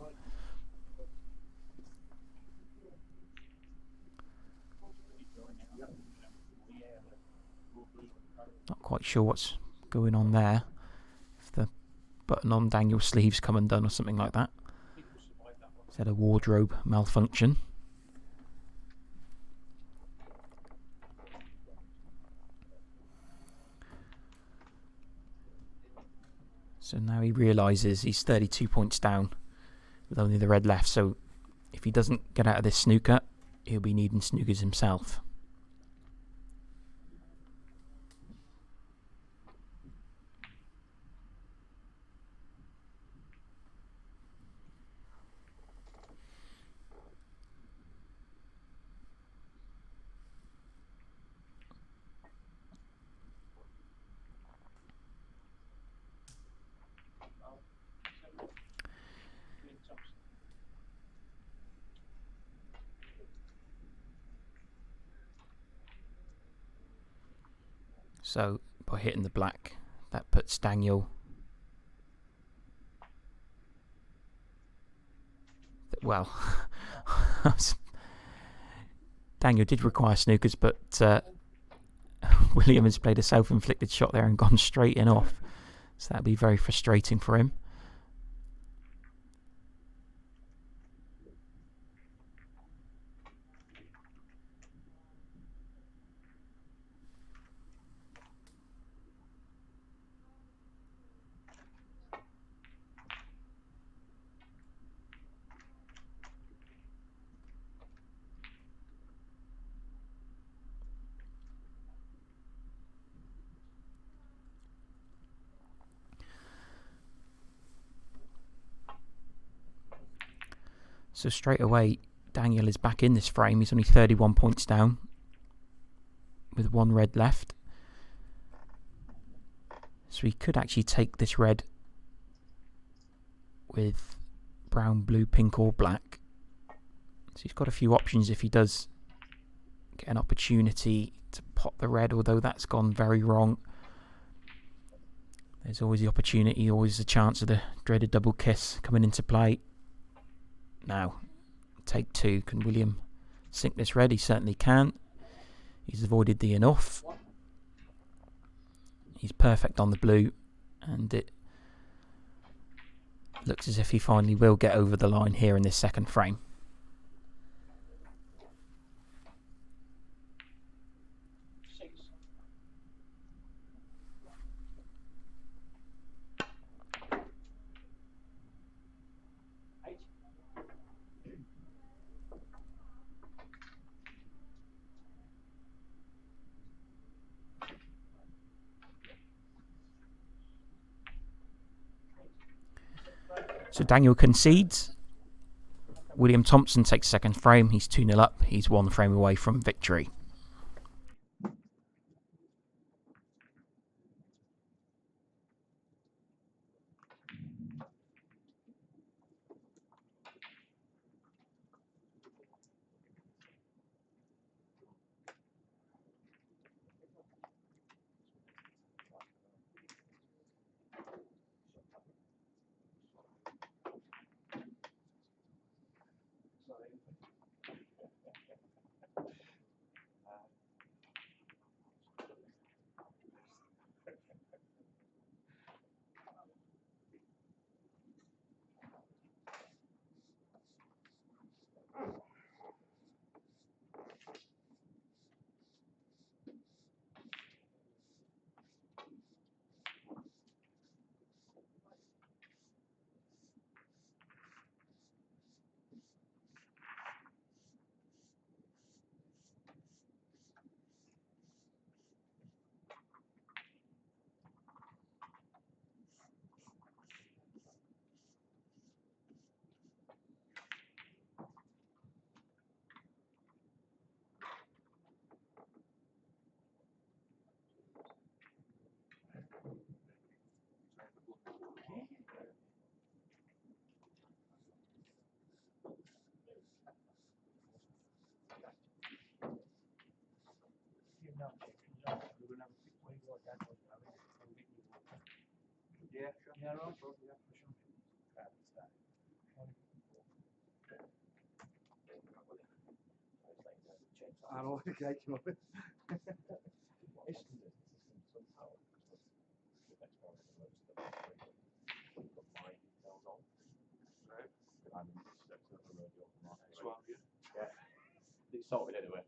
A: Not quite sure what's going on there. If the button on Daniel's sleeve's come undone or something like that. Is that a wardrobe malfunction? So now he realises he's 32 points down with only the red left. So if he doesn't get out of this snooker, he'll be needing snookers himself. So by hitting the black, that puts Daniel. Well, Daniel did require snookers, but William has played a self-inflicted shot there and gone straight in off. So that'd be very frustrating for him. So straight away, Daniel is back in this frame. He's only 31 points down with 1 red left. So he could actually take this red with brown, blue, pink or black. So he's got a few options if he does get an opportunity to pot the red, although that's gone very wrong. There's always the opportunity, always the chance of the dreaded double kiss coming into play. Now, take 2. Can William sink this red? He certainly can. He's avoided the enough. He's perfect on the blue, and it looks as if he finally will get over the line here in this second frame. So Daniel concedes. William Thomson takes second frame. He's 2-0 up. He's 1 frame away from victory.
B: Sorted anyway.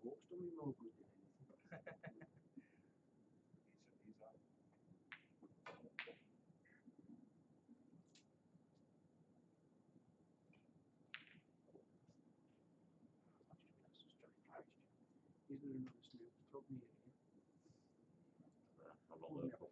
B: Folks don't even know good. He's doing another Snoop club near here.
C: I'm not local.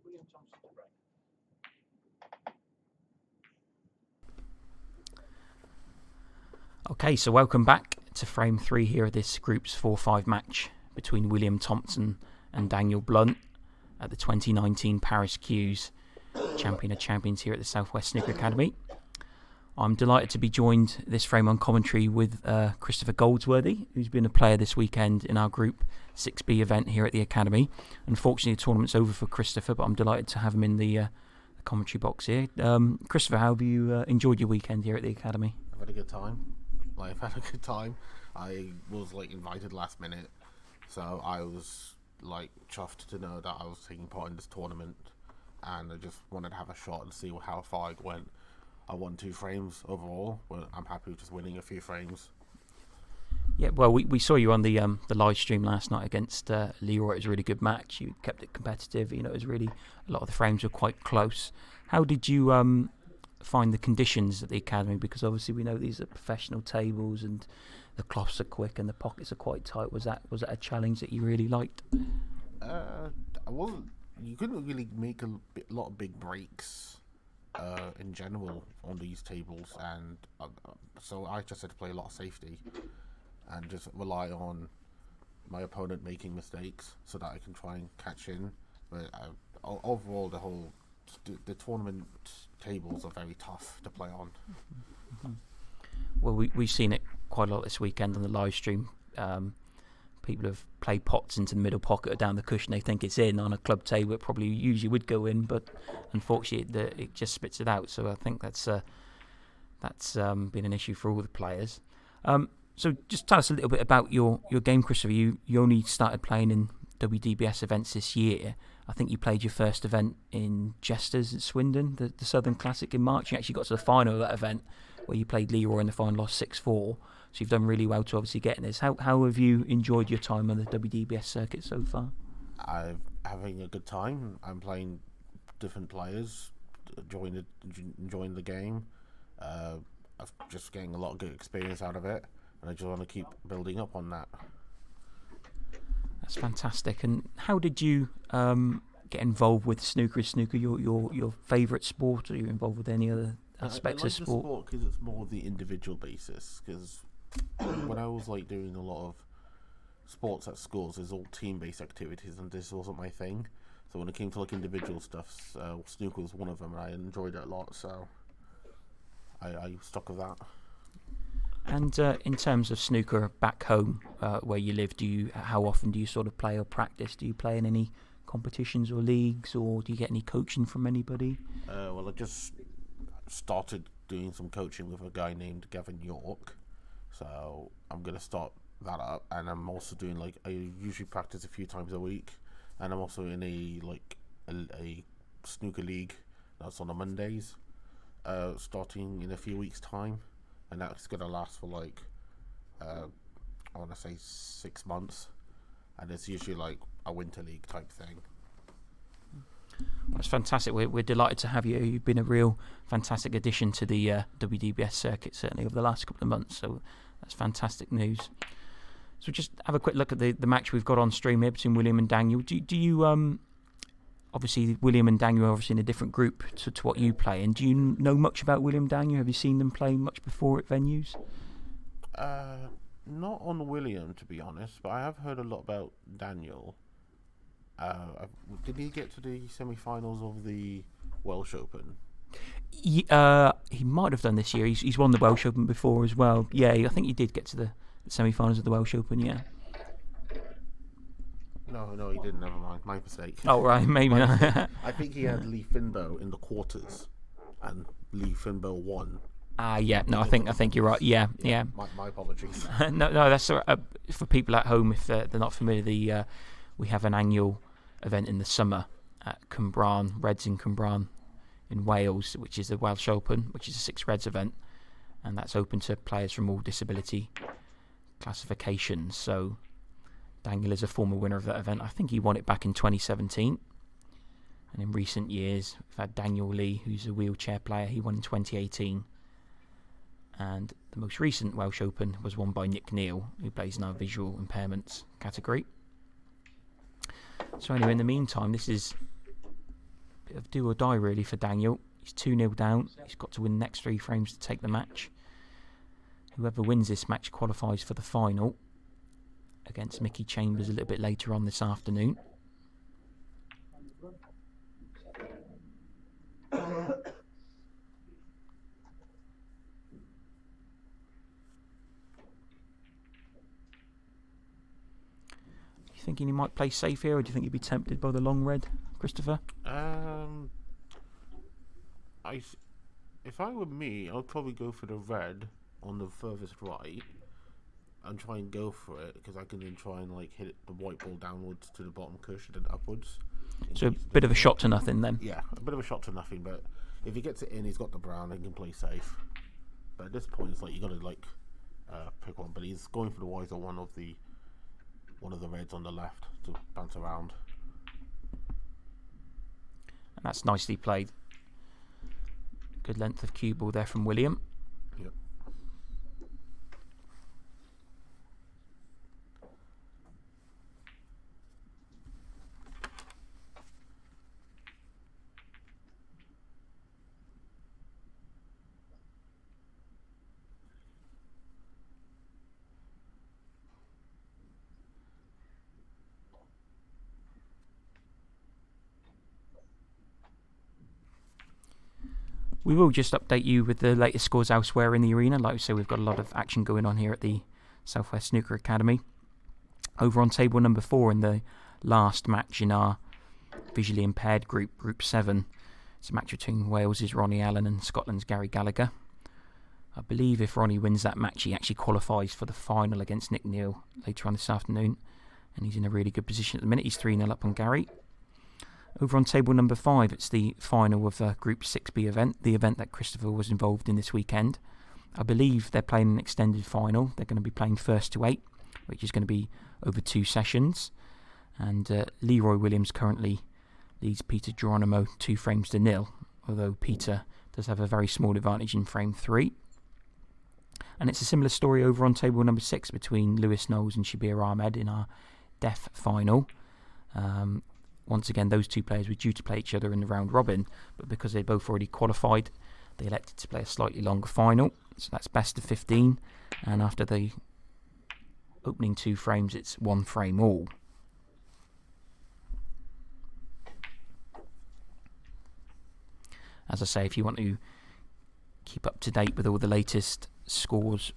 B: William Thomson to break.
A: Okay, so welcome back to frame 3 here of this group's 4-5 match between William Thomson and Daniel Blunn at the 2019 Parris Q's Champion of Champions here at the Southwest Snooker Academy. I'm delighted to be joined this frame on commentary with Christopher Goldsworthy, who's been a player this weekend in our Group 6B event here at the Academy. Unfortunately, the tournament's over for Christopher, but I'm delighted to have him in the commentary box here. Christopher, how have you enjoyed your weekend here at the Academy?
D: I've had a good time. I've had a good time. I was invited last minute, so I was chuffed to know that I was taking part in this tournament, and I just wanted to have a shot and see how far I went. I won 2 frames overall, but I'm happy with just winning a few frames.
A: Yeah, well, we saw you on the live stream last night against Leroy. It was a really good match. You kept it competitive. It was really, a lot of the frames were quite close. How did you find the conditions at the Academy? Because obviously we know these are professional tables and the cloths are quick and the pockets are quite tight. Was that a challenge that you really liked?
D: I wasn't. You couldn't really make a lot of big breaks in general on these tables, and so I just had to play a lot of safety and just rely on my opponent making mistakes so that I can try and catch in. But overall, the tournament tables are very tough to play on.
A: Mm-hmm. Well, we've seen it quite a lot this weekend on the live stream. People have played pots into the middle pocket or down the cushion. They think it's in. On a club table, it probably usually would go in, but unfortunately, it just spits it out. So I think that's been an issue for all the players. So just tell us a little bit about your game, Christopher. You only started playing in WDBS events this year. I think you played your first event in Jesters at Swindon, the Southern Classic in March. You actually got to the final of that event where you played Leroy in the final, lost 6-4. So you've done really well to obviously get in this. How have you enjoyed your time on the WDBS circuit so far?
D: I'm having a good time. I'm playing different players, enjoying the game. I'm just getting a lot of good experience out of it, and I just want to keep building up on that.
A: That's fantastic. And how did you get involved with snooker? Is snooker your favourite sport, or are you involved with any other aspects of sport?
D: I like the sport because it's more the individual basis. Because when I was doing a lot of sports at schools, it's all team-based activities, and this wasn't my thing. So when it came to individual stuff, snooker was one of them, and I enjoyed it a lot. So I stuck with that.
A: And in terms of snooker back home, where you live, how often do you sort of play or practice? Do you play in any competitions or leagues, or do you get any coaching from anybody?
D: Well, I just started doing some coaching with a guy named Gavin York, so I'm gonna start that up. And I'm also doing I usually practice a few times a week, and I'm also in a snooker league that's on the Mondays, starting in a few weeks' time. And that's going to last for I want to say 6 months, and it's usually a winter league type thing.
A: That's fantastic. We're delighted to have you. You've been a real fantastic addition to the WDBS circuit, certainly over the last couple of months. So that's fantastic news. So just have a quick look at the match we've got on stream here between William and Daniel. Do you obviously William and Daniel are obviously in a different group to what you play in. Do you know much about William and Daniel? Have you seen them play much before at venues?
D: Not on William, to be honest, but I have heard a lot about Daniel. Did he get to the semi-finals of the Welsh Open?
A: He might have done this year. He's won the Welsh Open before as well. Yeah, I think he did get to the semi-finals of the Welsh Open, yeah.
D: No, he didn't. Never mind. My mistake.
A: Oh, right, maybe not.
D: I think he had Lee Finbow in the quarters, and Lee Finbow won.
A: Yeah. No, I think you're right. Yeah.
D: My apologies.
A: no, that's all right. For people at home, if they're not familiar, we have an annual event in the summer at Cwmbran, Reds in Cwmbran in Wales, which is the Welsh Open, which is a 6 Reds event, and that's open to players from all disability classifications. So Daniel is a former winner of that event. I think he won it back in 2017. And in recent years, we've had Daniel Lee, who's a wheelchair player. He won in 2018. And the most recent Welsh Open was won by Nick Neal, who plays in our visual impairments category. So anyway, in the meantime, this is a bit of do or die really for Daniel. He's 2-0 down. He's got to win the next 3 frames to take the match. Whoever wins this match qualifies for the final against Mickey Chambers a little bit later on this afternoon. You thinking he might play safe here, or do you think he'd be tempted by the long red, Christopher?
D: If I were me, I'd probably go for the red on the furthest right and try and go for it, because I can then try and hit the white ball downwards to the bottom cushion and upwards.
A: So a bit of a shot to nothing then.
D: Yeah, a bit of a shot to nothing, but if he gets it in, he's got the brown and can play safe. But at this point, it's you got to pick one. But he's going for the wiser one of the reds on the left to bounce around.
A: And that's nicely played. Good length of cue ball there from William.
D: Yep.
A: We will just update you with the latest scores elsewhere in the arena. Like we say, we've got a lot of action going on here at the Southwest Snooker Academy. Over on table number 4 in the last match in our visually impaired group, Group 7. It's a match between Wales's Ronnie Allen and Scotland's Gary Gallagher. I believe if Ronnie wins that match, he actually qualifies for the final against Nick Neal later on this afternoon. And he's in a really good position at the minute. He's 3-0 up on Gary. Over on table number 5, it's the final of the Group 6B event, the event that Christopher was involved in this weekend. I believe they're playing an extended final. They're going to be playing first to 8, which is going to be over 2 sessions. And Leroy Williams currently leads Peter Geronimo 2 frames to 0, although Peter does have a very small advantage in frame 3. And it's a similar story over on table number 6 between Lewis Knowles and Shabir Ahmed in our deaf final. Once again, those 2 players were due to play each other in the round robin, but because they both already qualified, they elected to play a slightly longer final. So that's best of 15, and after the opening 2 frames, it's 1 frame all. As I say, if you want to keep up to date with all the latest scores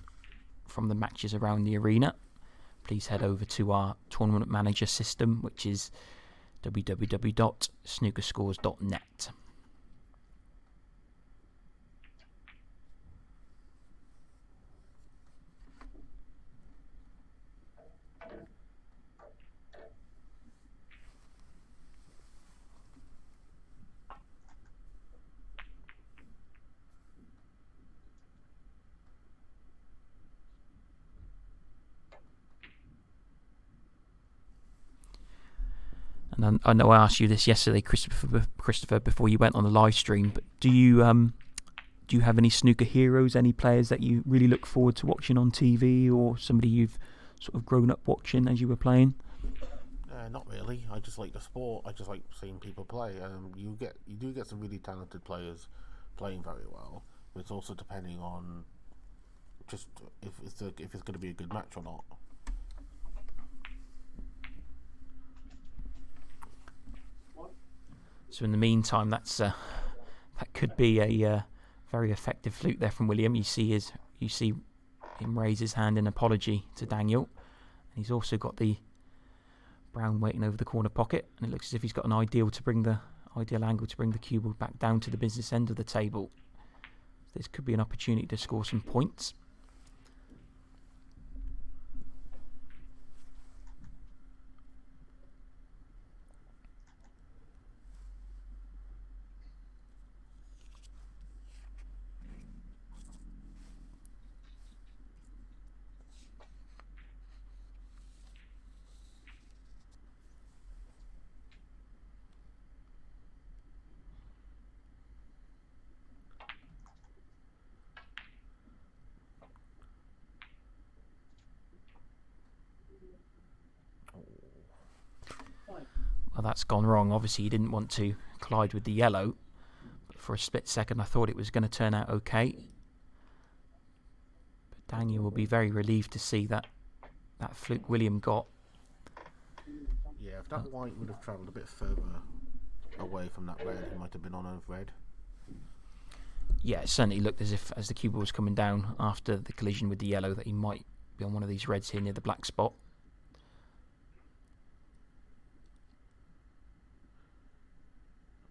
A: from the matches around the arena, please head over to our tournament manager system, which is www.snookerscores.net. And I know I asked you this yesterday, Christopher, before you went on the live stream. But do you have any snooker heroes? Any players that you really look forward to watching on TV, or somebody you've sort of grown up watching as you were playing?
D: Not really. I just like the sport. I just like seeing people play. You do get some really talented players playing very well. But it's also depending on just if it's going to be a good match or not.
A: So in the meantime, that could be a very effective fluke there from William. You see him raise his hand in apology to Daniel, and he's also got the brown waiting over the corner pocket, and it looks as if he's got an ideal angle to bring the cue ball back down to the business end of the table. This could be an opportunity to score some points. Well, that's gone wrong. Obviously, he didn't want to collide with the yellow. But for a split second, I thought it was going to turn out okay. But Daniel will be very relieved to see that fluke William got.
D: Yeah, if that white would have travelled a bit further away from that red, he might have been on a red.
A: Yeah, it certainly looked as if, as the cue ball was coming down after the collision with the yellow, that he might be on one of these reds here near the black spot.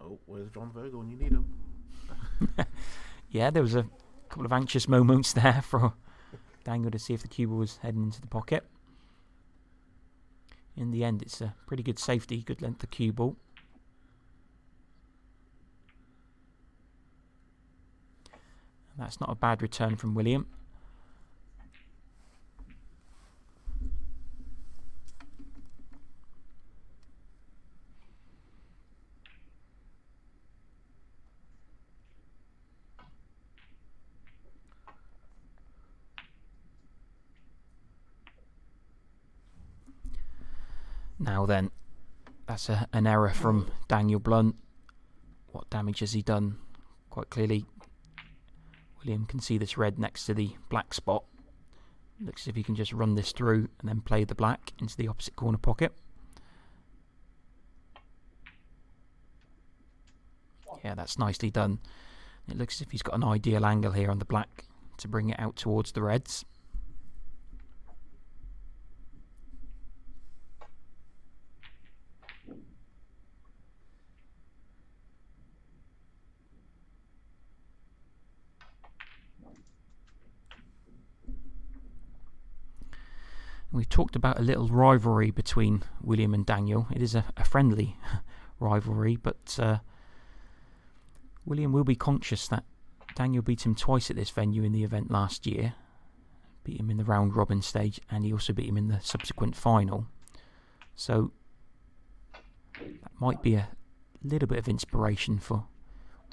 D: Oh, where's John Virgo when you need him?
A: Yeah, there was a couple of anxious moments there for Daniel to see if the cue ball was heading into the pocket. In the end, it's a pretty good safety, good length of cue ball. And that's not a bad return from William. Now then, that's an error from Daniel Blunn. What damage has he done? Quite clearly, William can see this red next to the black spot. Looks as if he can just run this through and then play the black into the opposite corner pocket. Yeah, that's nicely done. It looks as if he's got an ideal angle here on the black to bring it out towards the reds. We've talked about a little rivalry between William and Daniel. It is a friendly rivalry, but William will be conscious that Daniel beat him twice at this venue in the event last year. Beat him in the round robin stage, and he also beat him in the subsequent final. So that might be a little bit of inspiration for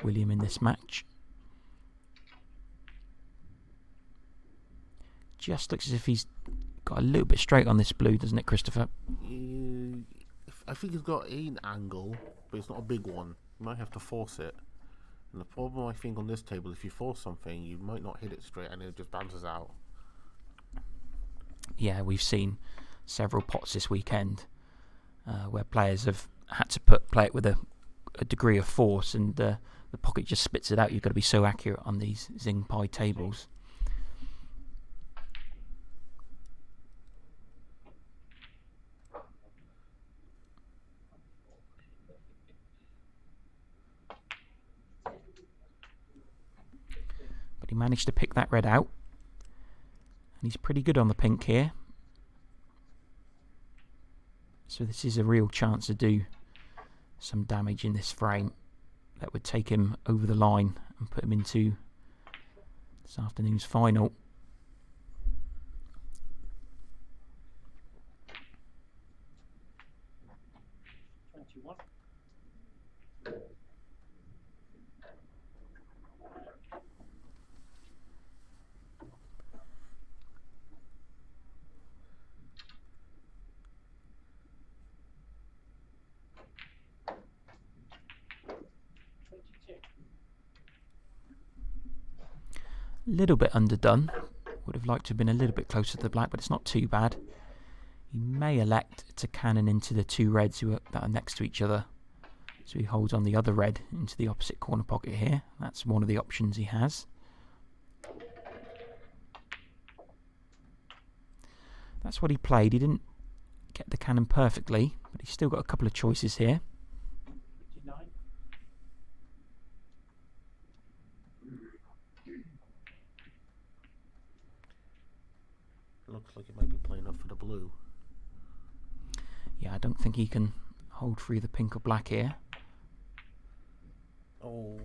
A: William in this match. Just looks as if he's got a little bit straight on this blue, doesn't it, Christopher?
D: I think he's got an angle, but it's not a big one. You might have to force it. And the problem, I think, on this table, if you force something, you might not hit it straight and it just bounces out.
A: Yeah, we've seen several pots this weekend where players have had to play it with a degree of force, and the pocket just spits it out. You've got to be so accurate on these Zing Pi tables. He managed to pick that red out, and he's pretty good on the pink here. So this is a real chance to do some damage in this frame that would take him over the line and put him into this afternoon's final. Little bit underdone. Would have liked to have been a little bit closer to the black, but it's not too bad. He may elect to cannon into the two reds that are next to each other. So he holds on the other red into the opposite corner pocket here. That's one of the options he has. That's what he played. He didn't get the cannon perfectly, but he's still got a couple of choices here.
B: 29.
D: Looks like he might be playing up for the blue.
A: Yeah, I don't think he can hold free the pink or black here.
D: Oh,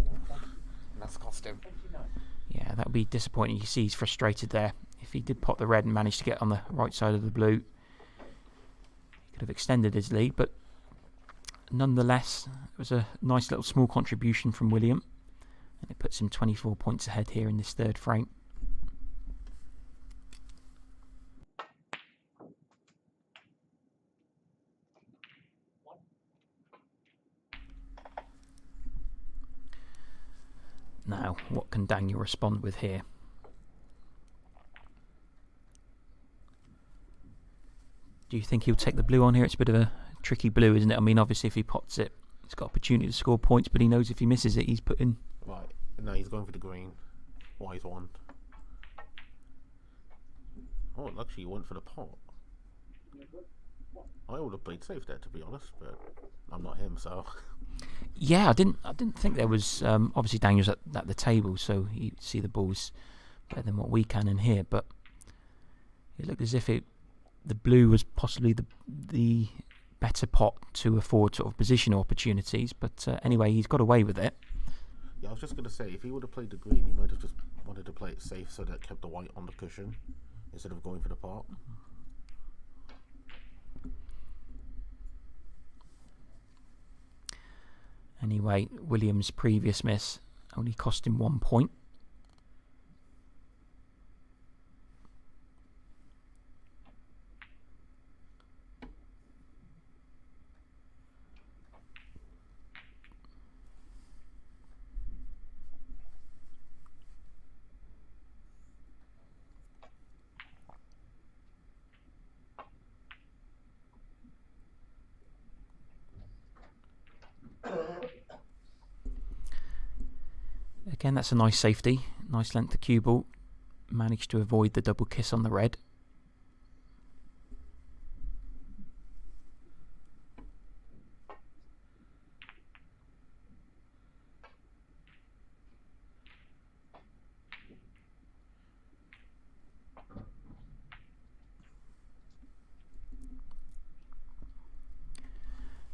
D: that's cost him.
B: 29.
A: Yeah, that would be disappointing. You see he's frustrated there. If he did pop the red and managed to get on the right side of the blue, he could have extended his lead, but nonetheless, it was a nice little small contribution from William, and it puts him 24 points ahead here in this third frame. Now, what can Daniel respond with here? Do you think he'll take the blue on here? It's a bit of a tricky blue, isn't it? I mean, obviously, if he pots it, he's got opportunity to score points, but he knows if he misses it, he's put in.
D: Right. No, he's going for the green. Wise one. Oh, actually, he went for the pot. I would have played safe there, to be honest, but I'm not him, so.
A: Yeah, I didn't think there was. Obviously, Daniel's at the table, so you see the balls better than what we can in here. But it looked as if the blue was possibly the better pot to afford sort of positional opportunities. But anyway, he's got away with it.
D: Yeah, I was just going to say, if he would have played the green, he might have just wanted to play it safe so that it kept the white on the cushion instead of going for the pot.
A: Anyway, William's previous miss only cost him 1 point. Again, that's a nice safety. Nice length of cue ball. Managed to avoid the double kiss on the red.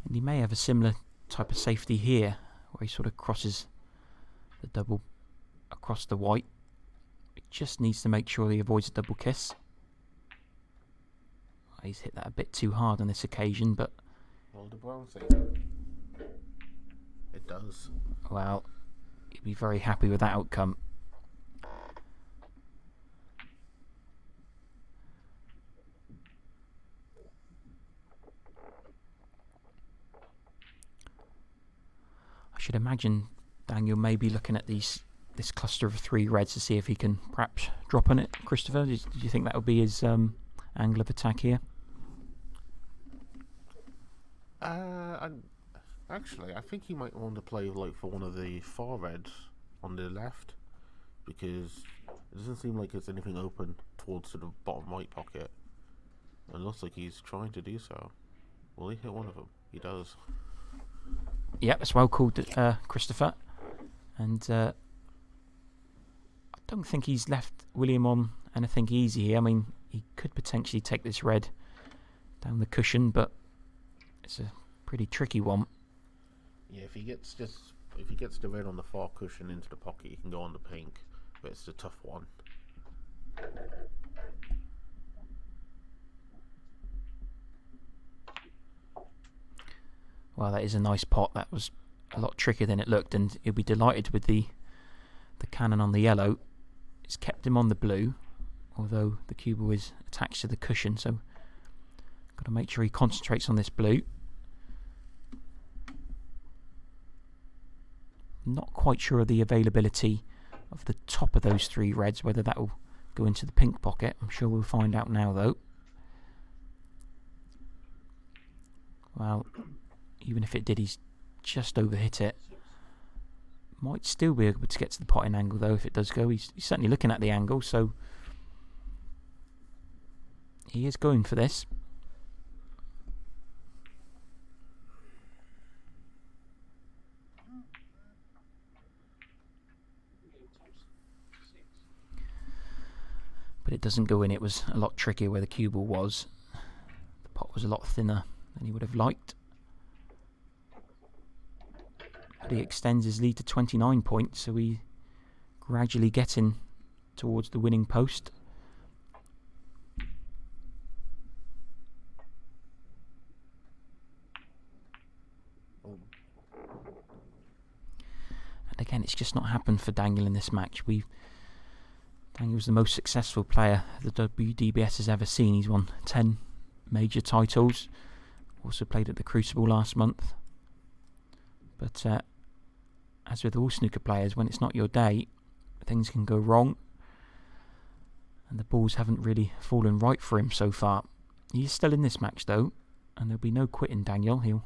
A: And he may have a similar type of safety here, where he sort of crosses the double across the white. He just needs to make sure he avoids a double kiss. He's hit that a bit too hard on this occasion, but
D: Well, the brown safe. It does.
A: well, he'd be very happy with that outcome. I should imagine Daniel may be looking at this cluster of three reds to see if he can perhaps drop on it. Christopher, do you think that would be his angle of attack here?
D: Actually, I think he might want to play like for one of the far reds on the left, because it doesn't seem like there's anything open towards the bottom right pocket. It looks like he's trying to do so. Will he hit one of them? He does.
A: Yep, that's well called, Christopher. And I don't think he's left William on anything easy here. I mean, he could potentially take this red down the cushion, but it's a pretty tricky one.
D: Yeah, if he gets the red on the far cushion into the pocket, he can go on the pink, but it's a tough one.
A: Well, that is a nice pot. That was a lot trickier than it looked, and he'll be delighted with the cannon on the yellow. It's kept him on the blue, although the cubal is attached to the cushion, so got to make sure he concentrates on this blue. Not quite sure of the availability of the top of those 3 reds, whether that will go into the pink pocket. I'm sure we'll find out now, though. Well, even if it did, he's just overhit it. Might still be able to get to the potting angle, though, if it does go. He's certainly looking at the angle, so he is going for this. But it doesn't go in. It was a lot trickier where the cubal was. The pot was a lot thinner than he would have liked. But he extends his lead to 29 points, so he gradually getting towards the winning post. And again, it's just not happened for Daniel in this match. Daniel's the most successful player the WDBS has ever seen. He's won 10 major titles. Also played at the Crucible last month. But as with all snooker players, when it's not your day, things can go wrong. And the balls haven't really fallen right for him so far. He's still in this match, though, and there'll be no quitting Daniel. He'll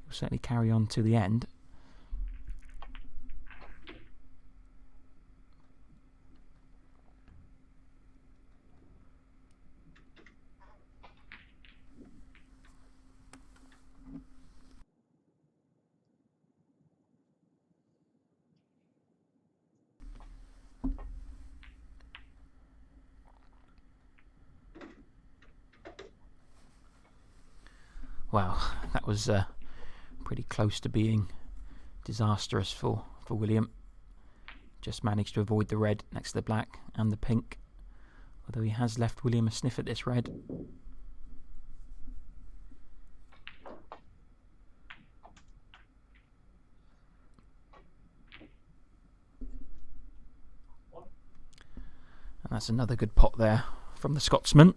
A: certainly carry on to the end. Wow, that was pretty close to being disastrous for William. Just managed to avoid the red next to the black and the pink, although he has left William a sniff at this red. And that's another good pot there from the Scotsman.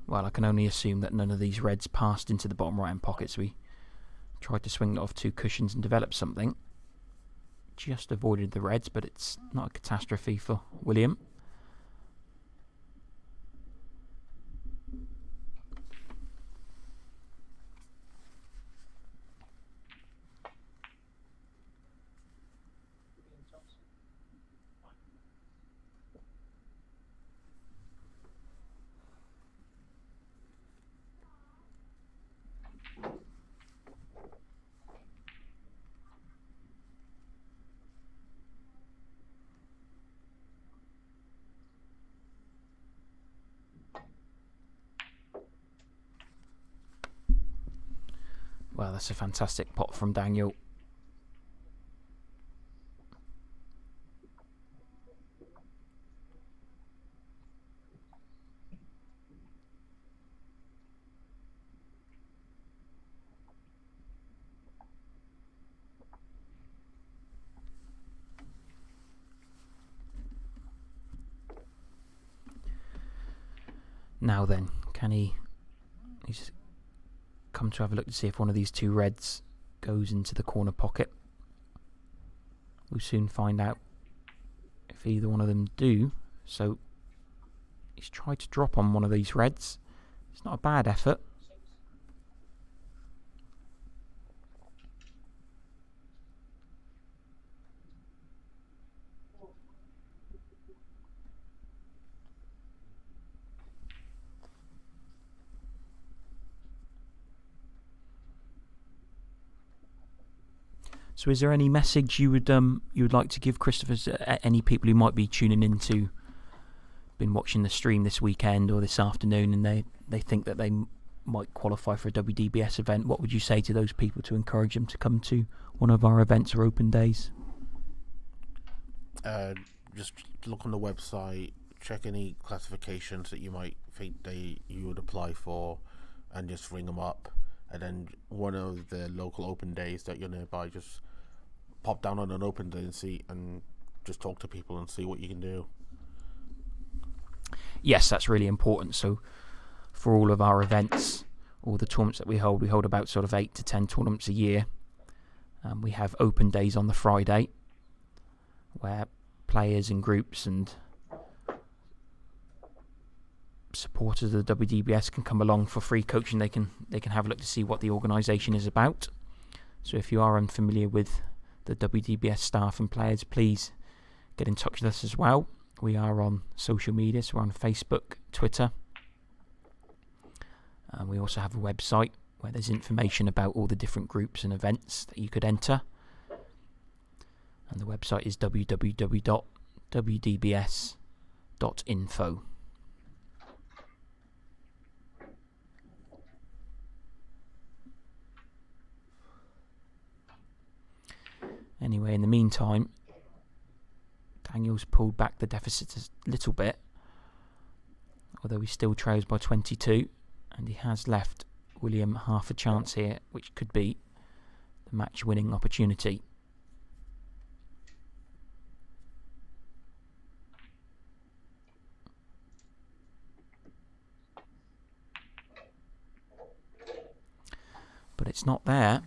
A: Well, I can only assume that none of these reds passed into the bottom right-hand pocket, so we tried to swing it off 2 cushions and develop something. Just avoided the reds, but it's not a catastrophe for William. Well, that's a fantastic pot from Daniel. Now then, can he's come to have a look to see if one of these 2 reds goes into the corner pocket. We'll soon find out if either one of them do. So he's tried to drop on one of these reds. It's not a bad effort. So is there any message you would like to give, Christopher, to any people who might be tuning into, been watching the stream this weekend or this afternoon, and they think that they might qualify for a WDBS event? What would you say to those people to encourage them to come to one of our events or open days?
D: Just look on the website, check any classifications that you might think you would apply for, and just ring them up. And then one of the local open days that you're nearby, just pop down on an open day and just talk to people and see what you can do.
A: Yes, that's really important. So for all of our events, all the tournaments that we hold about sort of 8 to 10 tournaments a year. We have open days on the Friday where players and groups and supporters of the WDBS can come along for free coaching. They can have a look to see what the organisation is about. So if you are unfamiliar with the WDBS staff and players, please get in touch with us as well. We are on social media, so we're on Facebook, Twitter. We also have a website where there's information about all the different groups and events that you could enter. And the website is www.wdbs.info. Anyway, in the meantime, Daniel's pulled back the deficit a little bit, although he still trails by 22, and he has left William half a chance here, which could be the match-winning opportunity. But it's not there,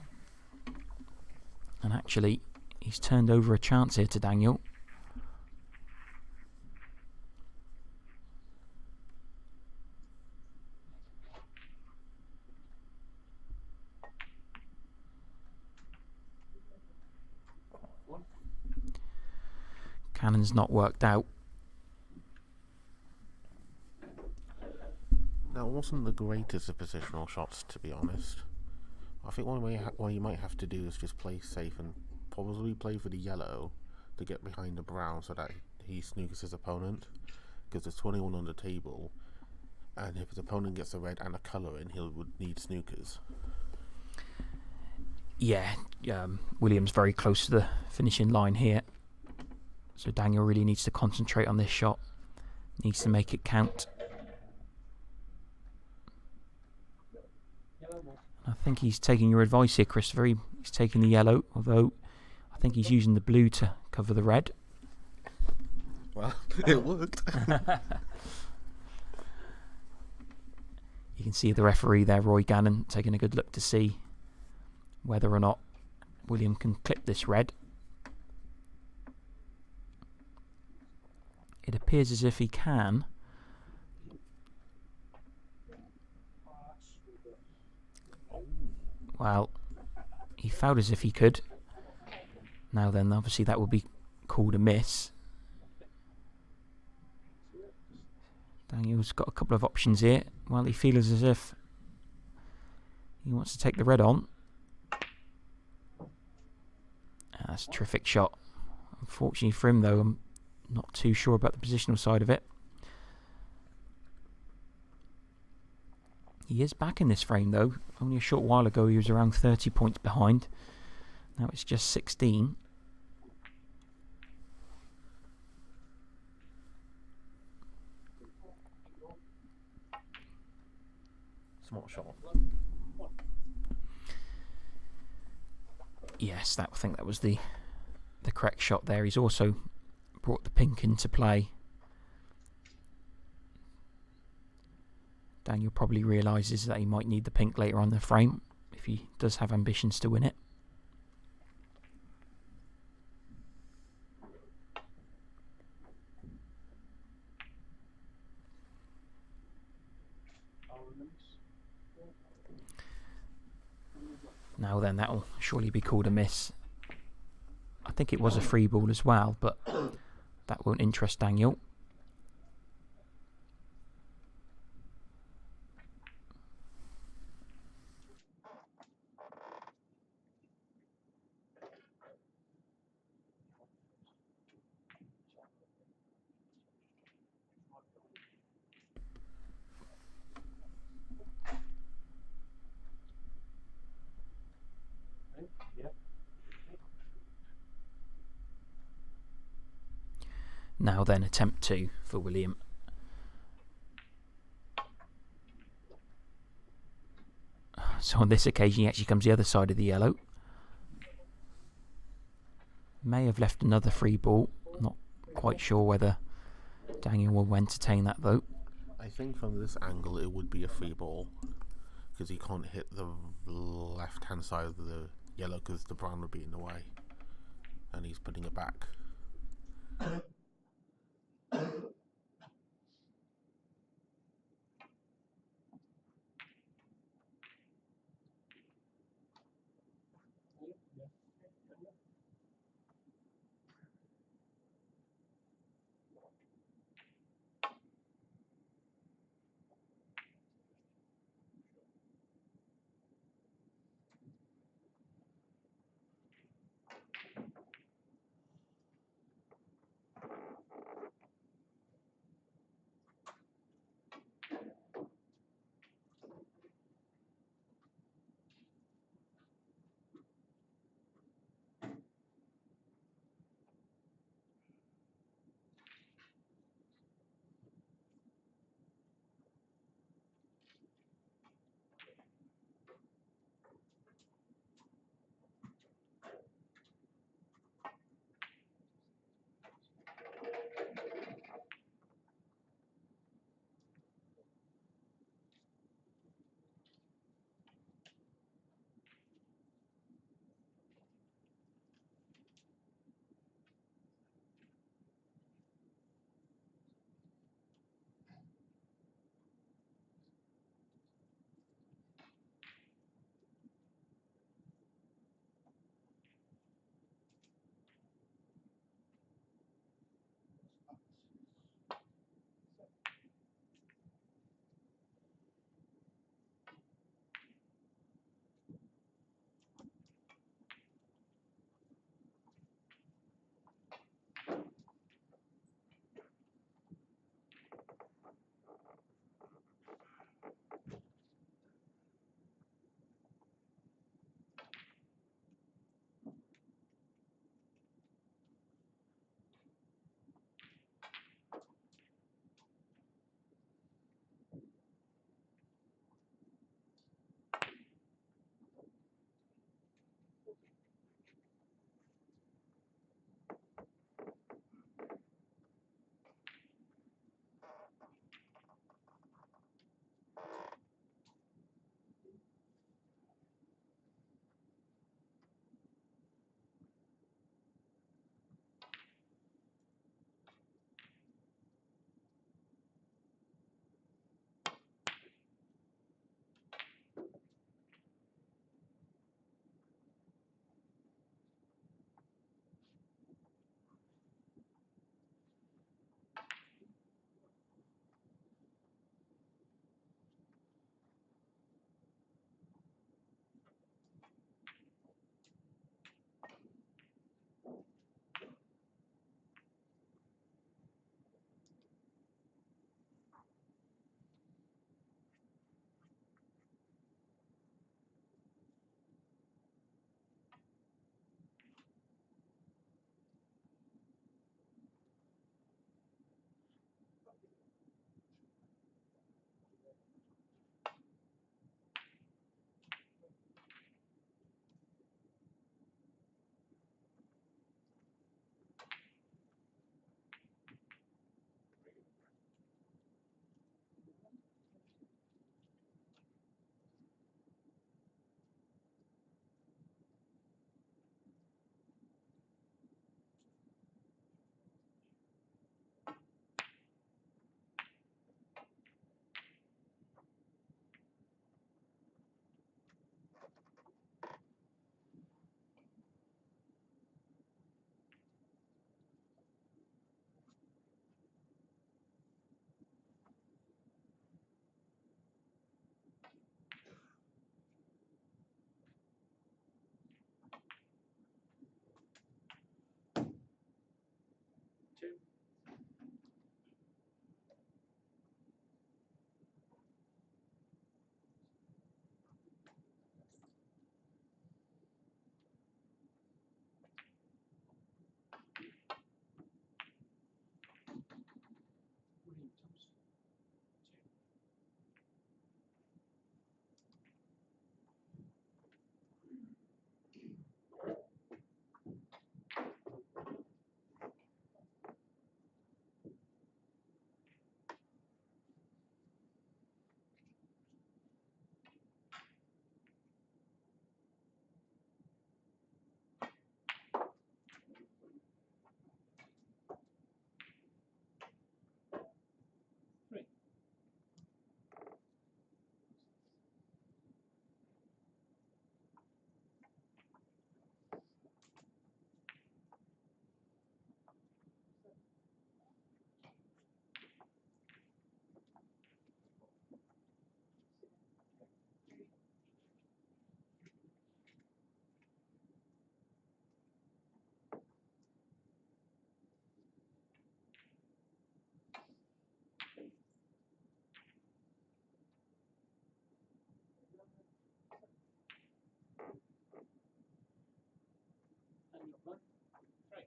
A: and actually he's turned over a chance here to Daniel. Cannon's not worked out.
D: That wasn't the greatest of positional shots, to be honest. I think what you might have to do is just play safe and probably play for the yellow to get behind the brown so that he snookers his opponent, because there's 21 on the table, and if his opponent gets a red and a colour in, he would need snookers.
A: Yeah, William's very close to the finishing line here. So Daniel really needs to concentrate on this shot. Needs to make it count. I think he's taking your advice here, Christopher. He's taking the yellow, although I think he's using the blue to cover the red.
D: Well, it worked.
A: You can see the referee there, Roy Gannon, taking a good look to see whether or not William can clip this red. It appears as if he can. Well, he fouled as if he could. Now then, obviously that will be called a miss. Daniel's got a couple of options here. Well, he feels as if he wants to take the red on. That's a terrific shot. Unfortunately for him, though, I'm not too sure about the positional side of it. He is back in this frame, though. Only a short while ago he was around 30 points behind. Now it's just 16.
D: Smart shot.
A: Yes, I think that was the correct shot there. He's also brought the pink into play. Daniel probably realises that he might need the pink later on in the frame if he does have ambitions to win it. Now then, that'll surely be called a miss. I think it was a free ball as well, but that won't interest Daniel. now then attempt 2 for William. So on this occasion he actually comes the other side of the yellow. May have left another free ball. Not quite sure whether Daniel will entertain that though.
D: I think from this angle it would be a free ball because he can't hit the left hand side of the yellow because the brown would be in the way, and he's putting it back.
B: Blunn. 3.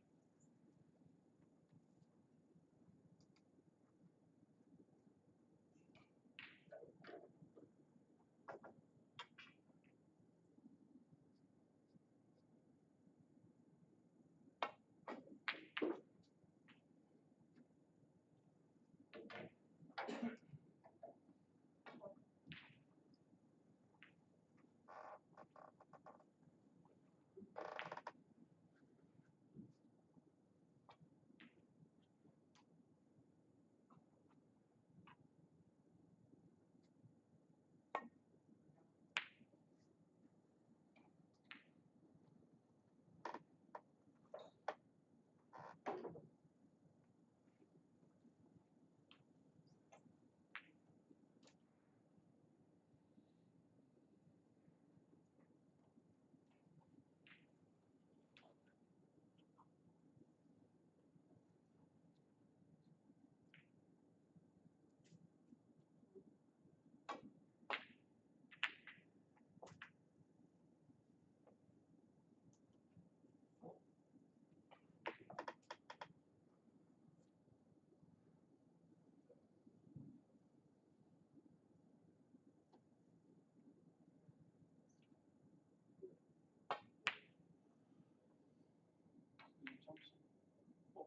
B: Thomson. 4.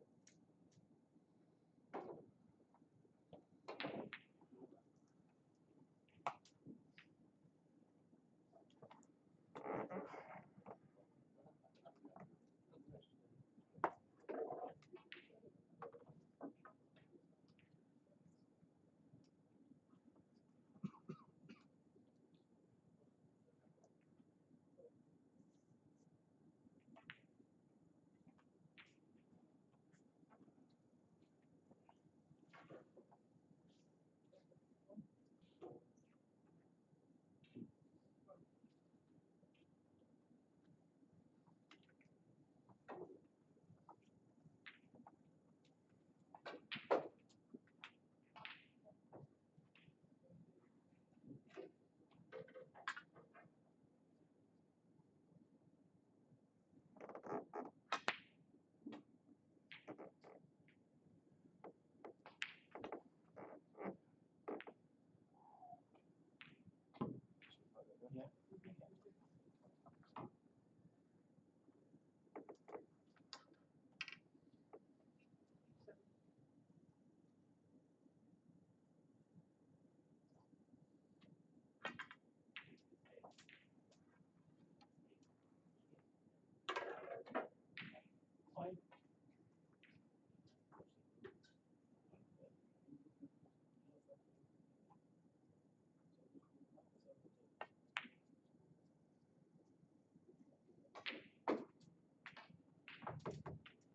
B: Yeah. Five.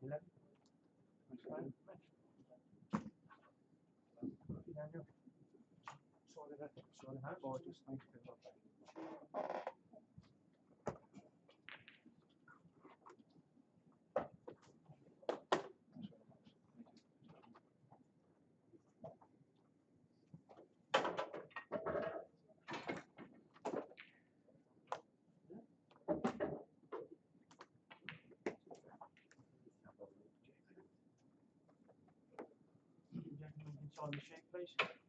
B: Eleven. Match. Daniel. Sorry, that or just think it up. Gentlemen, can sign the cheque, please.